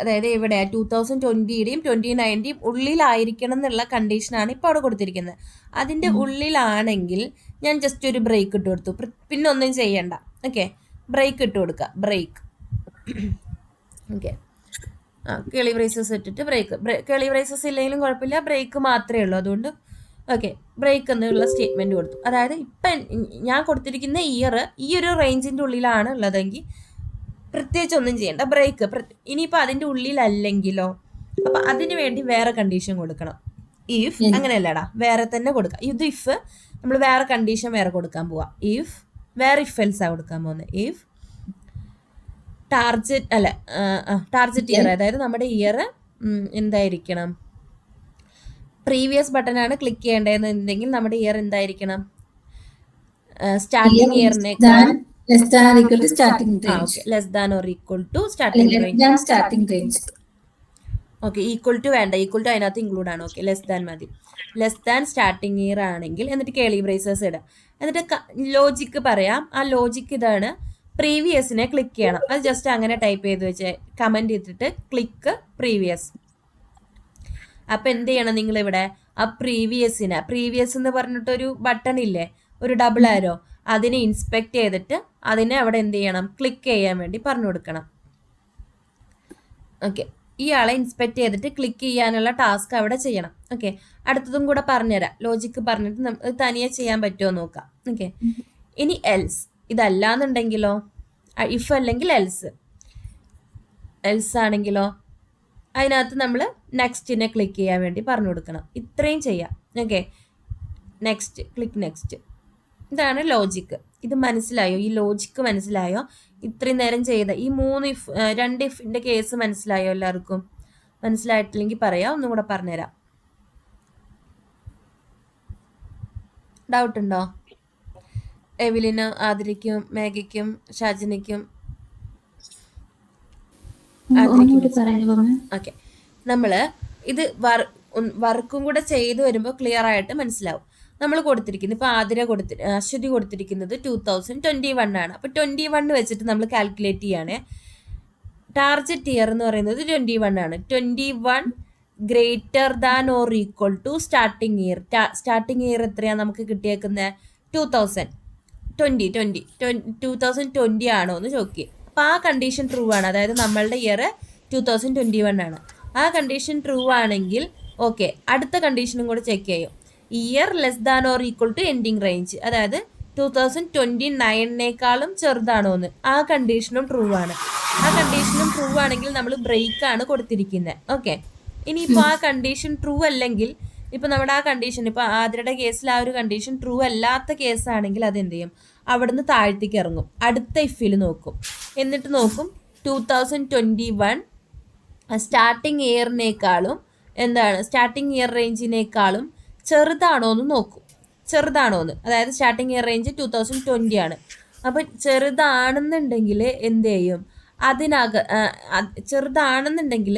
അതായത് ഇവിടെ 2020-യുടെയും 29-ൻ്റെയും ഉള്ളിലായിരിക്കണം എന്നുള്ള കണ്ടീഷനാണ് ഇപ്പോൾ അവിടെ കൊടുത്തിരിക്കുന്നത്. അതിൻ്റെ ഉള്ളിലാണെങ്കിൽ ഞാൻ ജസ്റ്റ് ഒരു ബ്രേക്ക് ഇട്ട് കൊടുത്തു. പിന്നെ ഒന്നും ചെയ്യണ്ട. ഓക്കെ, ബ്രേക്ക് ഇട്ട് കൊടുക്കുക. ബ്രേക്ക്. ഓക്കെ, കേളി ബ്രേസസ് ഇട്ടിട്ട് കേളി ബ്രേസസ് ഇല്ലെങ്കിലും കുഴപ്പമില്ല, ബ്രേക്ക് മാത്രമേ ഉള്ളൂ. അതുകൊണ്ട് ഓക്കെ, ബ്രേക്ക് എന്നുള്ള സ്റ്റേറ്റ്മെൻറ്റ് കൊടുത്തു. അതായത് ഇപ്പം ഞാൻ കൊടുത്തിരിക്കുന്ന ഇയർ ഈ ഒരു റേഞ്ചിൻ്റെ ഉള്ളിലാണ് ഉള്ളതെങ്കിൽ പ്രത്യേകിച്ച് ഒന്നും ചെയ്യേണ്ട, ബ്രേക്ക്. ഇനിയിപ്പോൾ അതിൻ്റെ ഉള്ളിലല്ലെങ്കിലോ, അപ്പം അതിന് വേണ്ടി വേറെ കണ്ടീഷൻ കൊടുക്കണം. ഇഫ് അങ്ങനെയല്ലടാ, വേറെ തന്നെ കൊടുക്കാം. ഇത് ഇഫ് നമ്മൾ വേറെ കണ്ടീഷൻ വേറെ കൊടുക്കാൻ പോവാം. ഇഫ് വേറെ ഇഫ് എൽസാണ് കൊടുക്കാൻ പോകുന്നത്. ഇഫ് ടാർജറ്റ് ഇയർ, അതായത് നമ്മുടെ ഇയർ എന്തായിരിക്കണം, പ്രീവിയസ് ബട്ടനാണ് ക്ലിക്ക് ചെയ്യേണ്ടതെന്നുണ്ടെങ്കിൽ നമ്മുടെ ഇയർ എന്തായിരിക്കണം, സ്റ്റാർട്ടിങ് ഇയറിനേക്കാൾ less than or equal to starting range. Okay, equal to വേണ്ട, ഈക്വൽ ടു അതിനകത്ത് ഇൻക്ലൂഡ് ആണ്. ഓക്കെ, ലെസ് ദാൻ മതി. ലെസ് ദാൻ സ്റ്റാർട്ടിങ് ഇയർ ആണെങ്കിൽ എന്നിട്ട് കേളി ബ്രേസസ് ഇടാം. എന്നിട്ട് ലോജിക്ക് പറയാം. ആ ലോജിക്ക് ഇതാണ്, പ്രീവിയസിനെ ക്ലിക്ക് ചെയ്യണം. അത് ജസ്റ്റ് അങ്ങനെ ടൈപ്പ് ചെയ്ത് വെച്ച് കമൻറ്റ് ചെയ്തിട്ട് ക്ലിക്ക് പ്രീവിയസ്. അപ്പം എന്ത് ചെയ്യണം നിങ്ങളിവിടെ, ആ പ്രീവിയസ് എന്ന് പറഞ്ഞിട്ടൊരു ബട്ടൺ ഇല്ലേ, ഒരു ഡബിൾ ആരോ, അതിനെ ഇൻസ്പെക്ട് ചെയ്തിട്ട് അതിനെ അവിടെ എന്ത് ചെയ്യണം, ക്ലിക്ക് ചെയ്യാൻ വേണ്ടി പറഞ്ഞു കൊടുക്കണം. ഓക്കെ, ഇയാളെ ഇൻസ്പെക്ട് ചെയ്തിട്ട് ക്ലിക്ക് ചെയ്യാനുള്ള ടാസ്ക് അവിടെ ചെയ്യണം. ഓക്കെ, അടുത്തതും കൂടെ പറഞ്ഞുതരാം. ലോജിക്ക് പറഞ്ഞിട്ട് നമുക്ക് തനിയെ ചെയ്യാൻ പറ്റുമോ നോക്കാം. ഓക്കെ, ഇനി എൽസ്, ഇതല്ലാന്നുണ്ടെങ്കിലോ, ഇഫ് അല്ലെങ്കിൽ എൽസ് ആണെങ്കിലോ അതിനകത്ത് നമ്മൾ നെക്സ്റ്റിനെ ക്ലിക്ക് ചെയ്യാൻ വേണ്ടി പറഞ്ഞു കൊടുക്കണം. ഇത്രയും ചെയ്യാം. Okay, next, click next. ഇതാണ് ലോജിക്ക്. ഇത് മനസ്സിലായോ? ഈ ലോജിക്ക് മനസ്സിലായോ? ഇത്രയും നേരം ചെയ്ത ഈ 2 ഇഫിൻ്റെ കേസ് മനസ്സിലായോ എല്ലാവർക്കും? മനസ്സിലായിട്ടില്ലെങ്കിൽ പറയാം, ഒന്നും കൂടെ പറഞ്ഞുതരാം. ഡൗട്ട് ഉണ്ടോ? എവിലിന്, ആതിരയ്ക്കും, മേഘയ്ക്കും, ഷാജിനയ്ക്കും? ഓക്കെ, നമ്മൾ ഇത് വർക്കും കൂടെ ചെയ്ത് വരുമ്പോൾ ക്ലിയർ ആയിട്ട് മനസ്സിലാവും. നമ്മൾ കൊടുത്തിരിക്കുന്നത് ഇപ്പോൾ അശ്വതി കൊടുത്തിരിക്കുന്നത് 2021 ആണ്. അപ്പോൾ 21 വെച്ചിട്ട് നമ്മൾ കാൽക്കുലേറ്റ് ചെയ്യാണ്. ടാർജറ്റ് ഇയർ എന്ന് പറയുന്നത് 21 ആണ്. 21 greater than or equal to starting year. Starting year എത്രയാണ് നമുക്ക് കിട്ടിയേക്കുന്നത്? 2020 ആണോ എന്ന് ചോദിക്കുക. അപ്പോൾ ആ കണ്ടീഷൻ ട്രൂ ആണ്. അതായത് നമ്മളുടെ ഇയർ 2021 ആണ്. ആ കണ്ടീഷൻ ട്രൂ ആണെങ്കിൽ ഓക്കെ, അടുത്ത കണ്ടീഷനും കൂടെ ചെക്ക് ചെയ്യും. Year less than or equal to ending range, അതായത് 2029 ചെറുതാണോ എന്ന്, ആ കണ്ടീഷനും ട്രൂ ആണ്. ആ കണ്ടീഷനും ട്രൂ ആണെങ്കിൽ നമ്മൾ ബ്രേക്ക് ആണ് കൊടുത്തിരിക്കുന്നത്. ഓക്കെ, ഇനിയിപ്പോൾ ആ കണ്ടീഷൻ ട്രൂ അല്ലെങ്കിൽ, ഇപ്പോൾ നമ്മുടെ ആ കണ്ടീഷൻ, ഇപ്പോൾ ആതിരയുടെ കേസിൽ ആ ഒരു കണ്ടീഷൻ ട്രൂ അല്ലാത്ത കേസാണെങ്കിൽ അതെന്ത് ചെയ്യും, അവിടുന്ന് താഴ്ത്തേക്ക് ഇറങ്ങും. അടുത്ത ഇഫിൽ നോക്കും. എന്നിട്ട് നോക്കും 2021 സ്റ്റാർട്ടിങ് ഇയറിനേക്കാളും സ്റ്റാർട്ടിങ് ഇയർ റേഞ്ചിനേക്കാളും ചെറുതാണോ എന്ന് നോക്കും. അതായത് സ്റ്റാർട്ടിങ് ഇയർ റേഞ്ച് 2020 ആണ്. അപ്പം ചെറുതാണെന്നുണ്ടെങ്കിൽ എന്ത് ചെയ്യും, ചെറുതാണെന്നുണ്ടെങ്കിൽ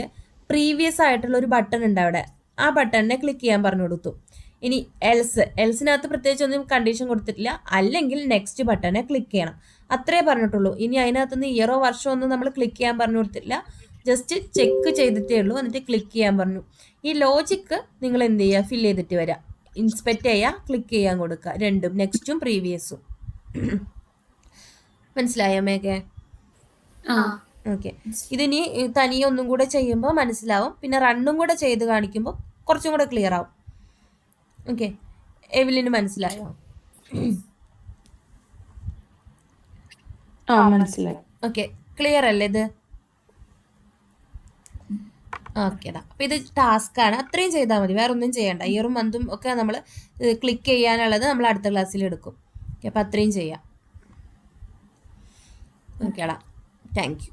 പ്രീവിയസ് ആയിട്ടുള്ള ഒരു ബട്ടൺ ഉണ്ട് അവിടെ, ആ ബട്ടണിനെ ക്ലിക്ക് ചെയ്യാൻ പറഞ്ഞു കൊടുത്തു. ഇനി എൽസിനകത്ത് പ്രത്യേകിച്ച് ഒന്നും കണ്ടീഷൻ കൊടുത്തിട്ടില്ല. അല്ലെങ്കിൽ നെക്സ്റ്റ് ബട്ടനെ ക്ലിക്ക് ചെയ്യണം, അത്രേ പറഞ്ഞിട്ടുള്ളൂ. ഇനി അതിനകത്തുനിന്ന് ഇയറോ വർഷമോ ഒന്നും നമ്മൾ ക്ലിക്ക് ചെയ്യാൻ പറഞ്ഞു കൊടുത്തിട്ടില്ല. ജസ്റ്റ് ചെക്ക് ചെയ്തിട്ടേ ഉള്ളൂ. എന്നിട്ട് ക്ലിക്ക് ചെയ്യാൻ പറഞ്ഞു. ഈ ലോജിക്ക് നിങ്ങൾ എന്ത് ചെയ്യുക, ഫിൽ ചെയ്തിട്ട് വരിക, ഇൻസ്പെക്ട് ചെയ്യുക, ക്ലിക്ക് ചെയ്യാൻ കൊടുക്കുക, രണ്ടും നെക്സ്റ്റും പ്രീവിയസും. മനസ്സിലായോ മേഘേ? ഓക്കെ, ഇതിനി തനിയെ ഒന്നും കൂടെ ചെയ്യുമ്പോൾ മനസ്സിലാവും. പിന്നെ റണ്ണും കൂടെ ചെയ്ത് കാണിക്കുമ്പോൾ കുറച്ചും കൂടെ ക്ലിയർ ആവും. ഓക്കെ, എവിലിന് മനസ്സിലായോ? മനസ്സിലായി. ഓക്കെ, ക്ലിയർ അല്ലേ ഇത്? ഓക്കേടാ. അപ്പോൾ ഇത് ടാസ്ക്കാണ്, അത്രയും ചെയ്താൽ മതി, വേറെ ഒന്നും ചെയ്യണ്ട. ഇയറും മന്തും ഒക്കെ നമ്മൾ ക്ലിക്ക് ചെയ്യാനുള്ളത് നമ്മൾ അടുത്ത ക്ലാസ്സിൽ എടുക്കും. ഓക്കെ, അപ്പോൾ അത്രയും ചെയ്യാം. ഓക്കേടാ, താങ്ക് യു.